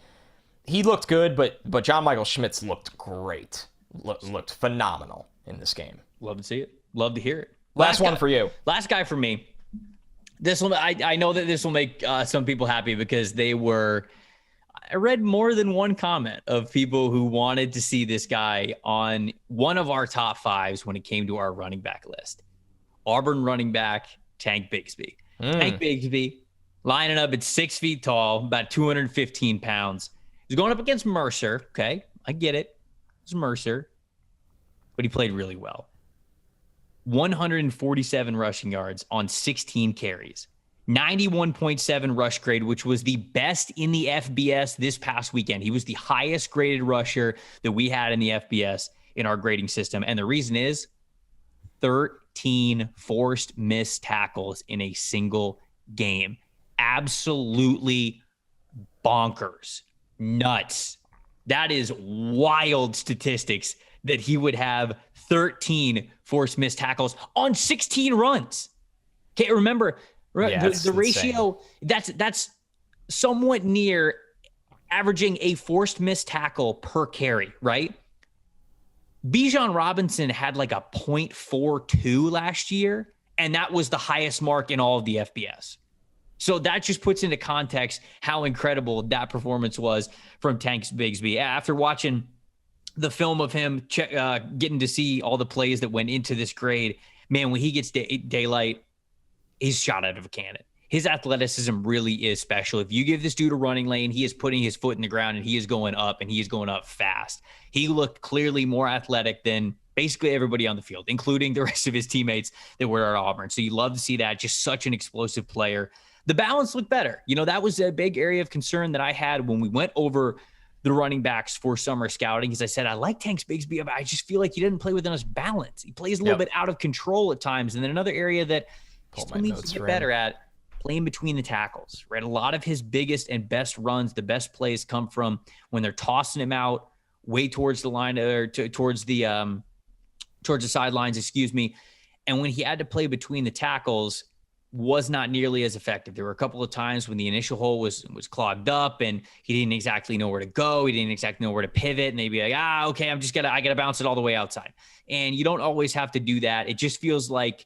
he looked good, but John Michael Schmitz looked great. Looked phenomenal in this game. Love to see it. Love to hear it. Last one for you. Last guy for me. This one, I know that this will make some people happy, because I read more than one comment of people who wanted to see this guy on one of our top fives when it came to our running back list. Auburn running back, Tank Bigsby. Tank Bigsby, lining up at 6 feet tall, about 215 pounds. He's going up against Mercer. Okay, I get it. It's Mercer. But he played really well. 147 rushing yards on 16 carries. 91.7 rush grade, which was the best in the FBS this past weekend. He was the highest graded rusher that we had in the FBS in our grading system. And the reason is 13 forced missed tackles in a single game. Absolutely bonkers. Nuts. That is wild statistics, that he would have 13 forced missed tackles on 16 runs. Okay, remember, the ratio, that's somewhat near averaging a forced missed tackle per carry, right? Bijan Robinson had like a 0.42 last year, and that was the highest mark in all of the FBS. So that just puts into context how incredible that performance was from Tank Bigsby. After watching the film of him, getting to see all the plays that went into this grade, man, when he gets daylight, he's shot out of a cannon. His athleticism really is special. If you give this dude a running lane, he is putting his foot in the ground, and he is going up, and he is going up fast. He looked clearly more athletic than basically everybody on the field, including the rest of his teammates that were at Auburn. So you love to see that. Just such an explosive player. The balance looked better. That was a big area of concern that I had when we went over the running backs for summer scouting, because I said, I like Tank Bigsby, but I just feel like he didn't play with enough balance. He plays a little bit out of control at times. And then another area that he still needs to get better at, playing between the tackles, right? A lot of his biggest and best runs, the best plays come from when they're tossing him out way towards the line, or towards the sidelines, And when he had to play between the tackles, was not nearly as effective. There were a couple of times when the initial hole was clogged up, and he didn't exactly know where to go. He didn't exactly know where to pivot, and they'd be like, okay, I gotta bounce it all the way outside. And you don't always have to do that. It just feels like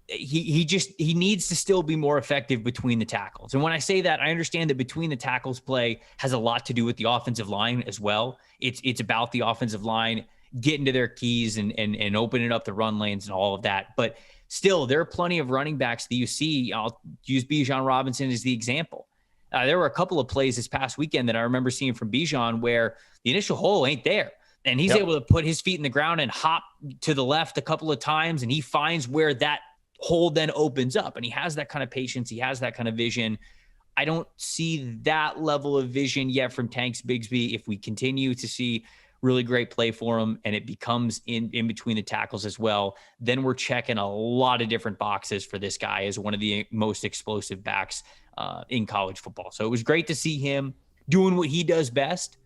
he needs to still be more effective between the tackles. And when I say that, I understand that between the tackles play has a lot to do with the offensive line as well. It's about the offensive line getting to their keys and opening up the run lanes and all of that. But still, there are plenty of running backs that you see. I'll use Bijan Robinson as the example. There were a couple of plays this past weekend that I remember seeing from Bijan where the initial hole ain't there. And he's able to put his feet in the ground and hop to the left a couple of times, and he finds where that hole then opens up. And he has that kind of patience. He has that kind of vision. I don't see that level of vision yet from Tanks Bigsby. If we continue to see really great play for him and it becomes in between the tackles as well, then we're checking a lot of different boxes for this guy as one of the most explosive backs in college football. So it was great to see him doing what he does best.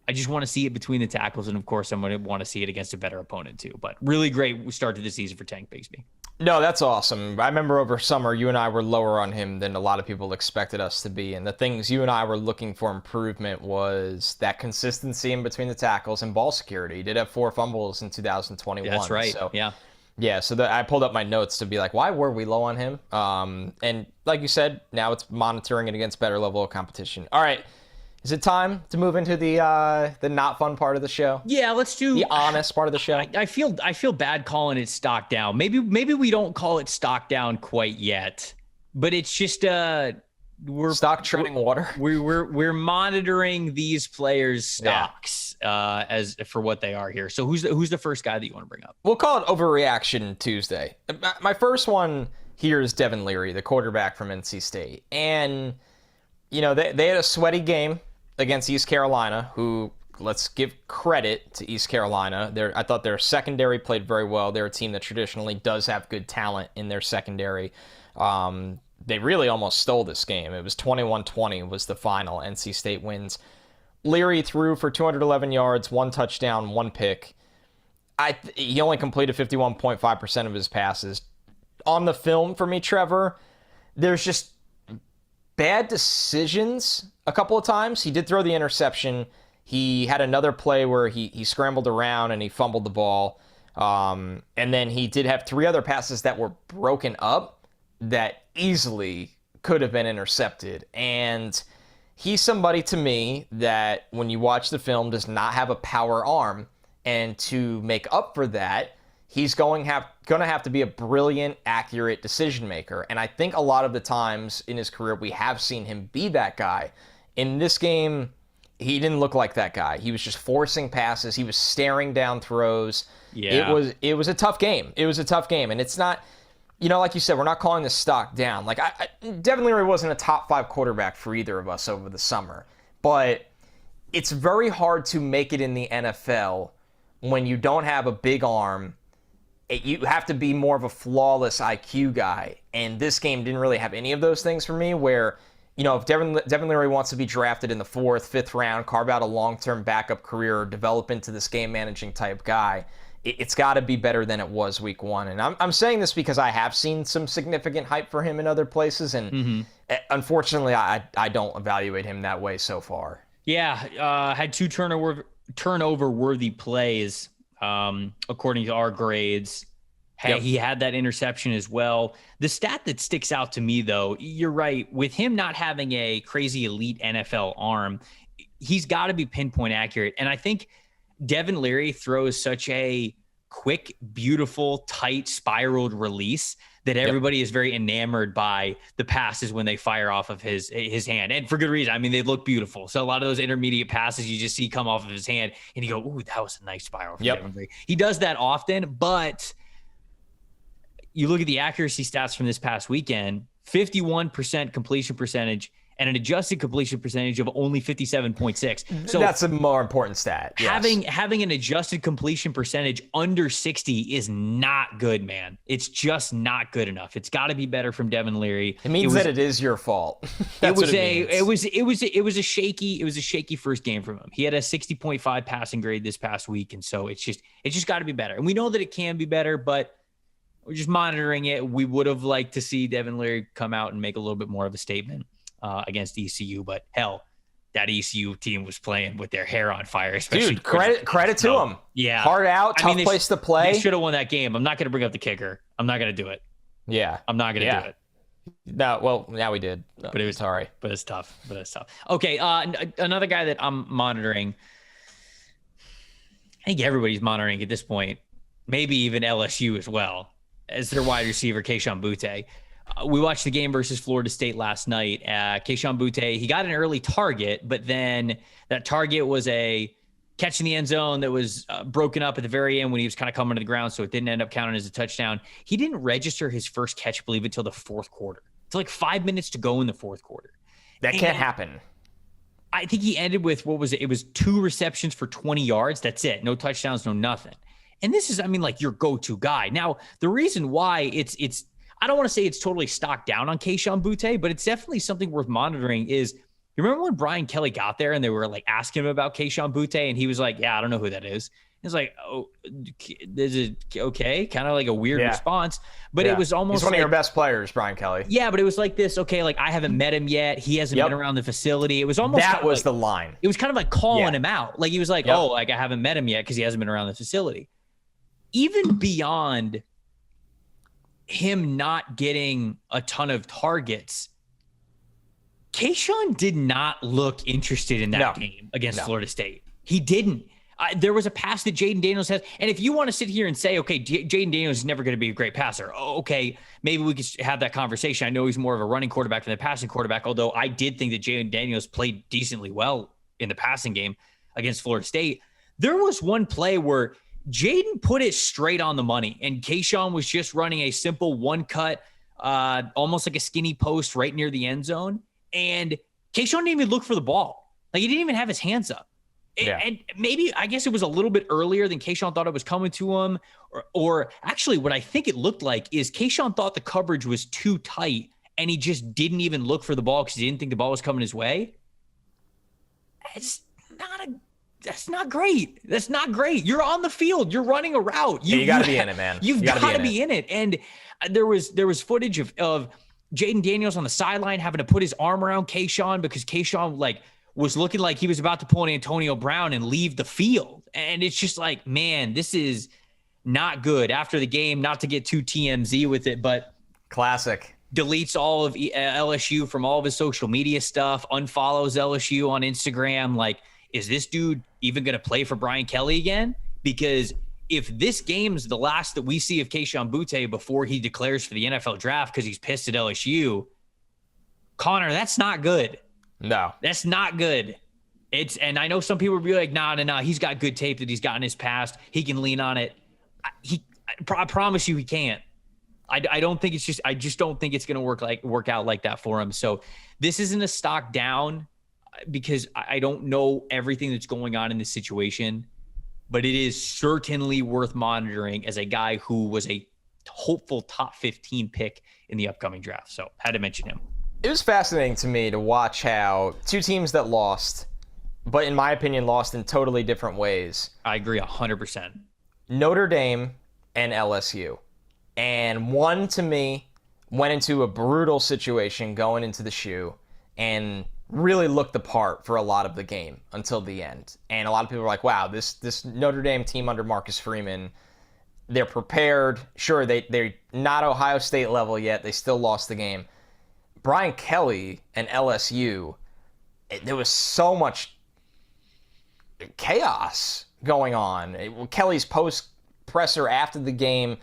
I just want to see it between the tackles. And of course, I'm going to want to see it against a better opponent too. But really great start to the season for Tank Bigsby. No, that's awesome. I remember over summer, you and I were lower on him than a lot of people expected us to be. And the things you and I were looking for improvement was that consistency in between the tackles and ball security. He did have 4 fumbles in 2021. That's right. So, yeah. So I pulled up my notes to be like, why were we low on him? And like you said, now it's monitoring it against better level of competition. All right. Is it time to move into the not fun part of the show? Yeah, let's do the honest part of the show. I feel bad calling it stock down. Maybe we don't call it stock down quite yet, but it's just we're stock treading water. We're monitoring these players' stocks as for what they are here. So who's the first guy that you want to bring up? We'll call it Overreaction Tuesday. My first one here is Devin Leary, the quarterback from NC State, and you know they had a sweaty game against East Carolina, who, let's give credit to East Carolina. I thought their secondary played very well. They're a team that traditionally does have good talent in their secondary. They really almost stole this game. It was 21-20 was the final. NC State wins. Leary threw for 211 yards, 1 touchdown, 1 pick. He only completed 51.5% of his passes. On the film for me, Trevor, there's just bad decisions a couple of times. He did throw the interception. He had another play where he scrambled around and he fumbled the ball. And then he did have 3 other passes that were broken up that easily could have been intercepted. And he's somebody to me that when you watch the film does not have a power arm. And to make up for that, he's going to have to be a brilliant, accurate decision maker. And I think a lot of the times in his career, we have seen him be that guy. In this game, he didn't look like that guy. He was just forcing passes. He was staring down throws. Yeah. It was a tough game. It was a tough game. And it's not, like you said, we're not calling the stock down. Like Devin Leary wasn't a top 5 quarterback for either of us over the summer. But it's very hard to make it in the NFL when you don't have a big arm. You have to be more of a flawless IQ guy. And this game didn't really have any of those things for me where, if Devin Leary wants to be drafted in the 4th, 5th round, carve out a long-term backup career, develop into this game-managing type guy, it's got to be better than it was week 1. And I'm saying this because I have seen some significant hype for him in other places. And unfortunately, I don't evaluate him that way so far. Yeah, had 2 turnover-worthy plays. According to our grades. He had that interception as well. The stat that sticks out to me, though, you're right. With him not having a crazy elite NFL arm, he's got to be pinpoint accurate. And I think Devin Leary throws such a quick, beautiful, tight, spiraled release that everybody is very enamored by the passes when they fire off of his hand. And for good reason. I mean, they look beautiful. So a lot of those intermediate passes you just see come off of his hand and you go, ooh, that was a nice spiral from Devin Leary. He does that often, but you look at the accuracy stats from this past weekend, 51% completion percentage and an adjusted completion percentage of only 57.6. So that's a more important stat. Having an adjusted completion percentage under 60 is not good, man. It's just not good enough. It's got to be better from Devin Leary. It means that it is your fault. It was a shaky first game from him. He had a 60.5 passing grade this past week, and so it's just got to be better. And we know that it can be better, but we're just monitoring it. We would have liked to see Devin Leary come out and make a little bit more of a statement against ECU, but hell, that ECU team was playing with their hair on fire. Especially dude, credit to them. Yeah, hard out, tough place to play. They should have won that game. I'm not going to bring up the kicker. I'm not going to do it. Yeah, I'm not going to do it. No, well, now we did. But it was sorry. But it's tough. Okay, another guy that I'm monitoring. I think everybody's monitoring at this point. Maybe even LSU as well as their wide receiver, Kayshon Boutte. We watched the game versus Florida State last night. Kayshon Boutte, he got an early target, but then that target was a catch in the end zone that was broken up at the very end when he was kind of coming to the ground, so it didn't end up counting as a touchdown. He didn't register his first catch, I believe, until the 4th quarter. It's like 5 minutes to go in the 4th quarter. That can't happen. I think he ended with, what was it? It was 2 receptions for 20 yards. That's it. No touchdowns, no nothing. And this is, I mean, like your go-to guy. Now, the reason why it's I don't want to say it's totally stocked down on Kayshon Boutte, but it's definitely something worth monitoring is, you remember when Brian Kelly got there and they were like asking him about Kayshon Boutte and he was like, yeah, I don't know who that is. It's like, oh, is it okay? Kind of like a weird response, but it was almost he's one of your best players, Brian Kelly. Yeah, but it was like this, okay, like I haven't met him yet. He hasn't been around the facility. It was almost that was like, the line. It was kind of like calling him out. Like he was like, oh, like I haven't met him yet because he hasn't been around the facility. Even beyond him not getting a ton of targets, Kayshon did not look interested in that game against Florida State. He didn't. There was a pass that Jaden Daniels has. And if you want to sit here and say, okay, Jaden Daniels is never going to be a great passer. Oh, okay, maybe we could have that conversation. I know he's more of a running quarterback than a passing quarterback, although I did think that Jaden Daniels played decently well in the passing game against Florida State. There was one play where Jaden put it straight on the money, and Kayshon was just running a simple one cut, almost like a skinny post right near the end zone. And Kayshon didn't even look for the ball. Like he didn't even have his hands up. And maybe, I guess it was a little bit earlier than Kayshon thought it was coming to him. Or actually what I think it looked like is Kayshon thought the coverage was too tight and he just didn't even look for the ball because he didn't think the ball was coming his way. That's not great. That's not great. You're on the field. You're running a route. You got to be in it, man. You've got to be in it. And there was footage of Jaden Daniels on the sideline having to put his arm around Kayshon because Kayshon was looking like he was about to pull an Antonio Brown and leave the field. And it's just like, man, this is not good. After the game, not to get too TMZ with it, but classic. Deletes all of LSU from all of his social media stuff, unfollows LSU on Instagram. Like, is this dude even going to play for Brian Kelly again? Because if this game's the last that we see of Kayshon Boutte before he declares for the NFL draft because he's pissed at LSU, Connor, that's not good. No, that's not good. And I know some people will be like, nah, he's got good tape that he's got in his past. He can lean on it. I promise you he can't. I don't think I just don't think it's going to work out like that for him. So this isn't a stock down because I don't know everything that's going on in this situation, but it is certainly worth monitoring as a guy who was a hopeful top 15 pick in the upcoming draft. So had to mention him. It was fascinating to me to watch how two teams that lost, but in my opinion, lost in totally different ways. I agree 100%. Notre Dame and LSU. And one, to me, went into a brutal situation going into the shoe and really looked the part for a lot of the game until the end. And a lot of people were like, wow, this Notre Dame team under Marcus Freeman, they're prepared. Sure, they're not Ohio State level yet. They still lost the game. Brian Kelly and LSU, there was so much chaos going on. Kelly's post presser after the game.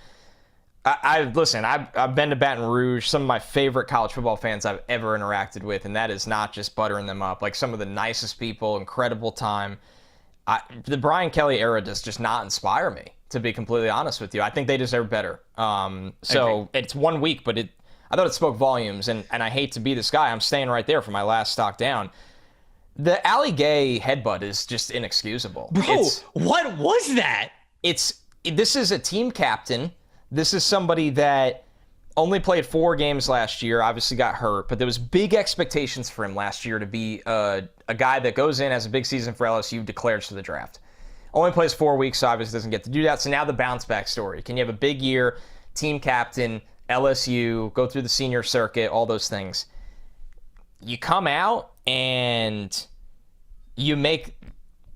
I've been to Baton Rouge, some of my favorite college football fans I've ever interacted with, and that is not just buttering them up. Like some of the nicest people, incredible time. The Brian Kelly era does just not inspire me, to be completely honest with you. I think they deserve better. So it's 1 week, but I thought it spoke volumes, and I hate to be this guy. I'm staying right there for my last stock down. The Ali Gay headbutt is just inexcusable. Bro, what was that? This is a team captain. This is somebody that only played 4 games last year, obviously got hurt, but there was big expectations for him last year to be a guy that goes in, has a big season for LSU, declares for the draft. Only plays 4 weeks, so obviously doesn't get to do that. So now the bounce back story. Can you have a big year, team captain, LSU, go through the senior circuit, all those things? You come out and you make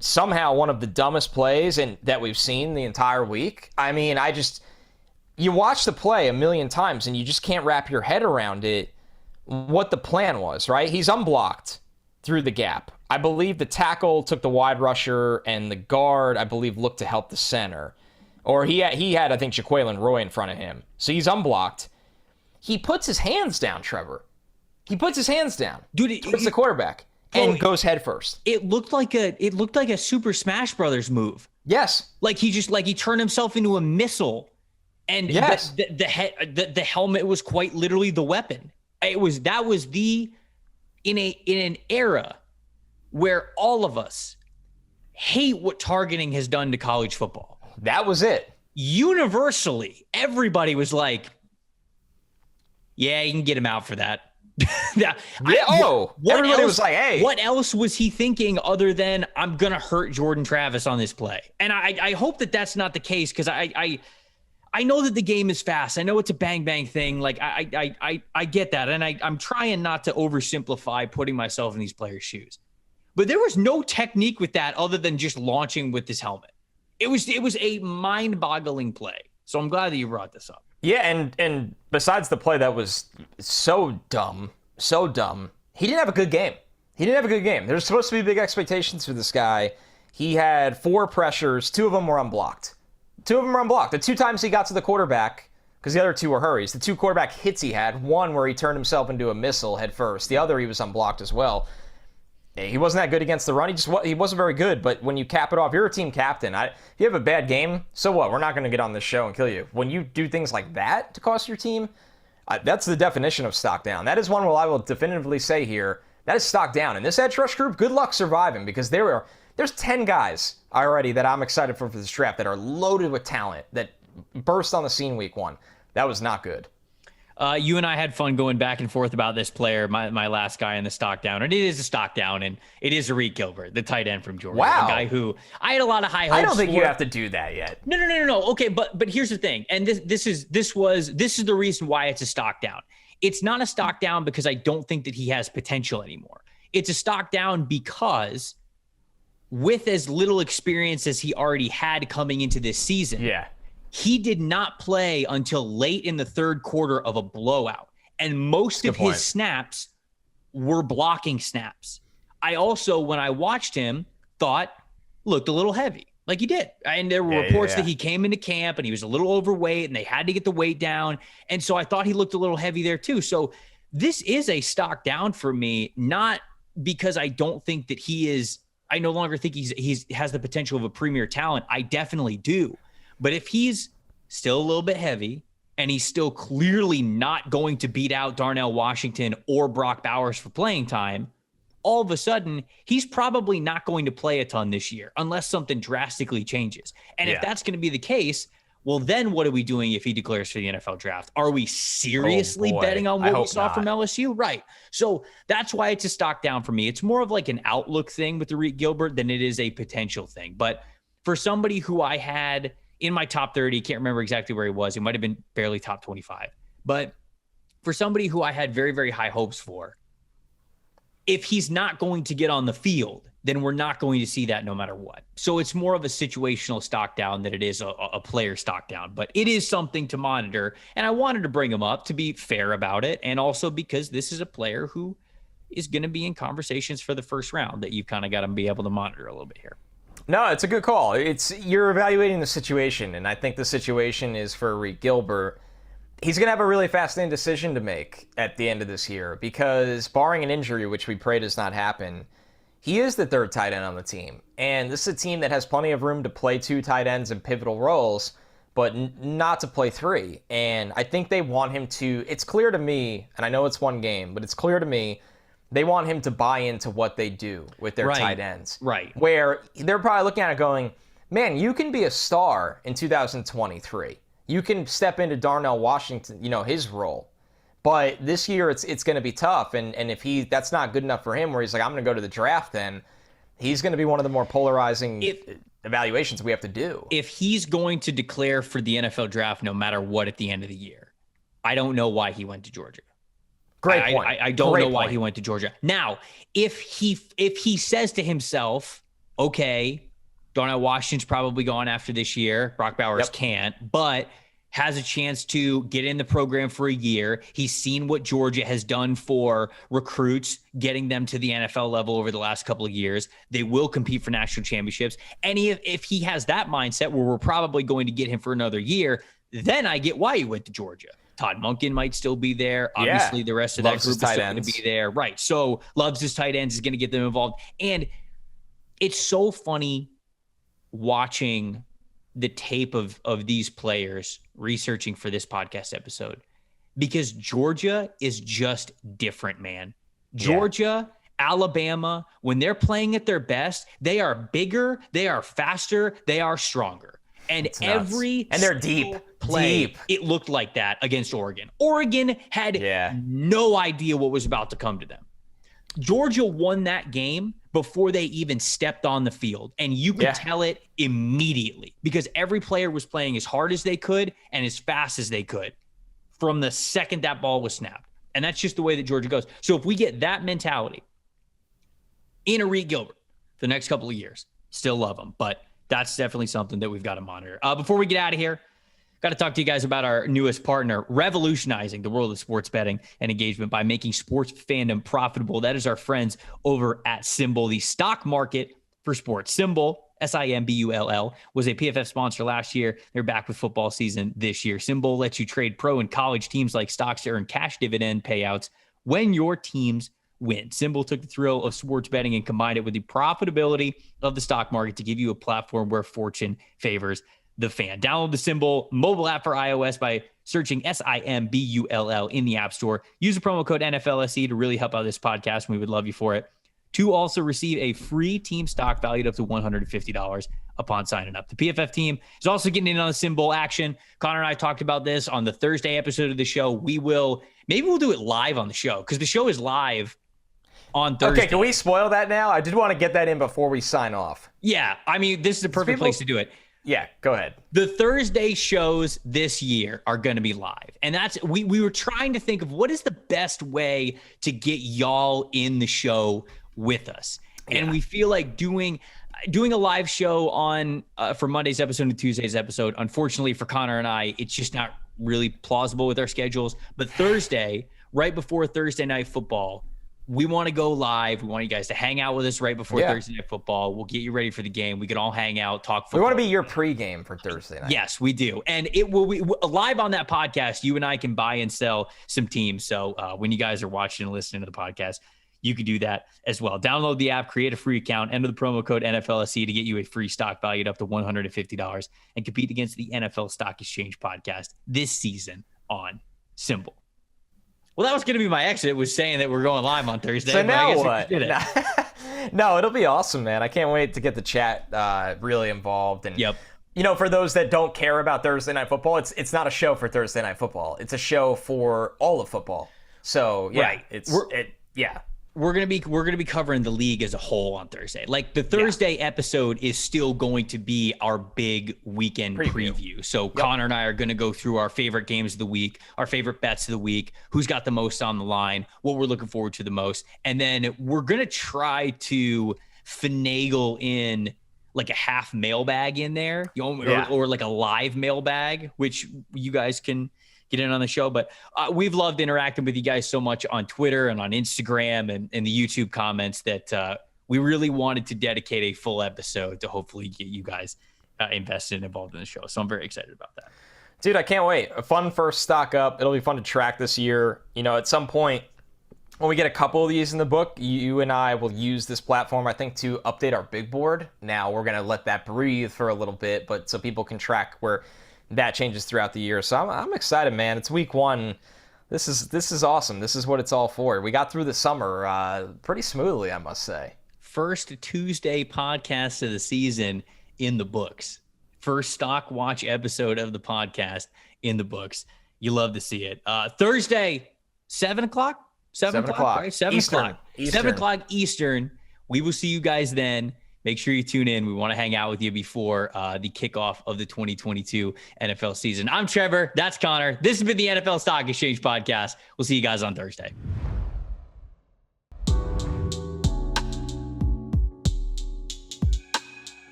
somehow one of the dumbest plays that we've seen the entire week. I mean, you watch the play a million times and you just can't wrap your head around it, what the plan was, right? He's unblocked through the gap. I believe the tackle took the wide rusher and the guard, I believe, looked to help the center. Or he had, I think, Jaquelin Roy in front of him. So he's unblocked. He puts his hands down, Trevor. He puts his hands down. Dude, towards the quarterback and goes head first. It looked like a Super Smash Brothers move. Yes. Like he turned himself into a missile. And yes. the helmet was quite literally the weapon. That was the in an era where all of us hate what targeting has done to college football. That was it. Universally, everybody was like, yeah, you can get him out for that. Everybody was like, hey. What else was he thinking other than I'm going to hurt Jordan Travis on this play? And I hope that that's not the case, because I know that the game is fast. I know it's a bang thing. Like I get that. And I'm trying not to oversimplify putting myself in these players' shoes. But there was no technique with that other than just launching with this helmet. It was a mind-boggling play. So I'm glad that you brought this up. Yeah, and besides the play that was so dumb, he didn't have a good game. There's supposed to be big expectations for this guy. He had 4 pressures. 2 of them were unblocked. The 2 times he got to the quarterback, because the other 2 were hurries. The 2 quarterback hits he had, one where he turned himself into a missile head first. The other, he was unblocked as well. He wasn't that good against the run. He wasn't very good. But when you cap it off, you're a team captain. If you have a bad game, so what? We're not going to get on this show and kill you. When you do things like that to cost your team, that's the definition of stock down. That is one where I will definitively say here, that is stock down. And this edge rush group, good luck surviving, because there's 10 guys already that I'm excited for this draft that are loaded with talent that burst on the scene week 1. That was not good. You and I had fun going back and forth about this player, my last guy in the stock down. And it is a stock down, and it is Arik Gilbert, the tight end from Georgia. Wow. A guy who I had a lot of high hopes for. I don't think you have to do that yet. No. Okay, but here's the thing. And this is the reason why it's a stock down. It's not a stock down because I don't think that he has potential anymore. It's a stock down because with as little experience as he already had coming into this season. Yeah. He did not play until late in the 3rd quarter of a blowout. And most of his snaps were blocking snaps. I also, when I watched him, thought looked a little heavy, like he did. And there were reports that he came into camp and he was a little overweight and they had to get the weight down. And so I thought he looked a little heavy there too. So this is a stock down for me, not because I don't think that I no longer think he has the potential of a premier talent. I definitely do. But if he's still a little bit heavy and he's still clearly not going to beat out Darnell Washington or Brock Bowers for playing time, all of a sudden, he's probably not going to play a ton this year unless something drastically changes. And if that's going to be the case, well, then what are we doing if he declares for the NFL draft? Are we seriously betting on what we saw from LSU? Right. So that's why it's a stock down for me. It's more of like an outlook thing with Arik Gilbert than it is a potential thing. But for somebody who I had in my top 30, can't remember exactly where he was. He might have been barely top 25. But for somebody who I had very, very high hopes for, if he's not going to get on the field, then we're not going to see that no matter what. So it's more of a situational stock down than it is a player stock down. But it is something to monitor. And I wanted to bring him up to be fair about it. And also because this is a player who is going to be in conversations for the first round that you've kind of got to be able to monitor a little bit here. No, it's a good call. You're evaluating the situation, and I think the situation is for Arik Gilbert. He's going to have a really fascinating decision to make at the end of this year because barring an injury, which we pray does not happen, he is the 3rd tight end on the team. And this is a team that has plenty of room to play 2 tight ends in pivotal roles, but not to play 3. And I think they want him to, it's clear to me, and I know it's one game, but it's clear to me, they want him to buy into what they do with their tight ends. Right. Where they're probably looking at it going, man, you can be a star in 2023. You can step into Darnell Washington, his role. But this year it's going to be tough. And if that's not good enough for him where he's like, I'm going to go to the draft then, he's going to be one of the more polarizing evaluations we have to do. If he's going to declare for the NFL draft no matter what at the end of the year, I don't know why he went to Georgia. Great point. I don't know why he went to Georgia. Now, if he says to himself, okay, Darnell Washington's probably gone after this year, Brock Bowers can't, but has a chance to get in the program for a year. He's seen what Georgia has done for recruits, getting them to the NFL level over the last couple of years. They will compete for national championships. And if he has that mindset where we're probably going to get him for another year, then I get why he went to Georgia. Todd Monken might still be there. Obviously, the rest of that group is still going to be there. Right. So loves his tight ends, is going to get them involved. And it's so funny watching the tape of these players researching for this podcast episode because Georgia is just different, man. Georgia, Alabama, when they're playing at their best, they are bigger, they are faster, they are stronger. And they're deep. It looked like that against Oregon. Oregon had no idea what was about to come to them. Georgia won that game before they even stepped on the field. And you could tell it immediately because every player was playing as hard as they could and as fast as they could from the second that ball was snapped. And that's just the way that Georgia goes. So if we get that mentality in Reed Gilbert for the next couple of years, still love them. But that's definitely something that we've got to monitor. Before we get out of here, got to talk to you guys about our newest partner, revolutionizing the world of sports betting and engagement by making sports fandom profitable. That is our friends over at Symbol, the stock market for sports. Symbol, Simbull, was a PFF sponsor last year. They're back with football season this year. Symbol lets you trade pro and college teams like stocks to earn cash dividend payouts when your teams win. Symbol took the thrill of sports betting and combined it with the profitability of the stock market to give you a platform where fortune favors the fan. Download the Symbol mobile app for iOS by searching Simbull in the App Store. Use the promo code NFLSE to really help out this podcast, and we would love you for it. To also receive a free team stock valued up to $150 upon signing up. The PFF team is also getting in on the Symbol action. Connor and I talked about this on the Thursday episode of the show. Maybe we'll do it live on the show because the show is live on Thursday. Okay, can we spoil that now? I did want to get that in before we sign off. Yeah, I mean, this is the perfect place to do it. Yeah, go ahead. The Thursday shows this year are going to be live. And that's we were trying to think of what is the best way to get y'all in the show with us. And we feel like doing a live show on for Monday's episode and Tuesday's episode, unfortunately for Connor and I, it's just not really plausible with our schedules. But Thursday, right before Thursday Night Football, we want to go live. We want you guys to hang out with us right before Thursday Night Football. We'll get you ready for the game. We can all hang out, talk football. We want to be your pregame for Thursday night. Yes, we do. And it will be live on that podcast. You and I can buy and sell some teams. So when you guys are watching and listening to the podcast, you can do that as well. Download the app, create a free account, enter the promo code NFLSE to get you a free stock valued up to $150 and compete against the NFL Stock Exchange podcast this season on Symbol. Well, that was going to be my exit, was saying that we're going live on Thursday. So now what? No, it'll be awesome, man. I can't wait to get the chat really involved. And, you know, for those that don't care about Thursday Night Football, it's not a show for Thursday Night Football. It's a show for all of football. So, we're gonna be covering the league as a whole on Thursday. Like the Thursday episode is still going to be our big weekend preview. So Connor and I are gonna go through our favorite games of the week, our favorite bets of the week, who's got the most on the line, what we're looking forward to the most, and then we're gonna try to finagle in like a half mailbag in there, or like a live mailbag, which you guys can get in on the show. But we've loved interacting with you guys so much on Twitter and on Instagram and the YouTube comments that we really wanted to dedicate a full episode to hopefully get you guys invested and involved in the show. So I'm very excited about that. Dude, I can't wait. A fun first stock up. It'll be fun to track this year. You know, at some point when we get a couple of these in the book, you and I will use this platform, I think, to update our big board. Now we're going to let that breathe for a little bit, but so people can track where that changes throughout the year. So I'm excited, man. It's week one. This is awesome. This is what it's all for. We got through the summer pretty smoothly, I must say. First Tuesday podcast of the season in the books. First Stock Watch episode of the podcast in the books. You love to see it. Thursday, 7 o'clock? 7 o'clock, right? 7 o'clock. 7 o'clock Eastern. We will see you guys then. Make sure you tune in. We want to hang out with you before the kickoff of the 2022 NFL season. I'm Trevor. That's Connor. This has been the NFL Stock Exchange Podcast. We'll see you guys on Thursday.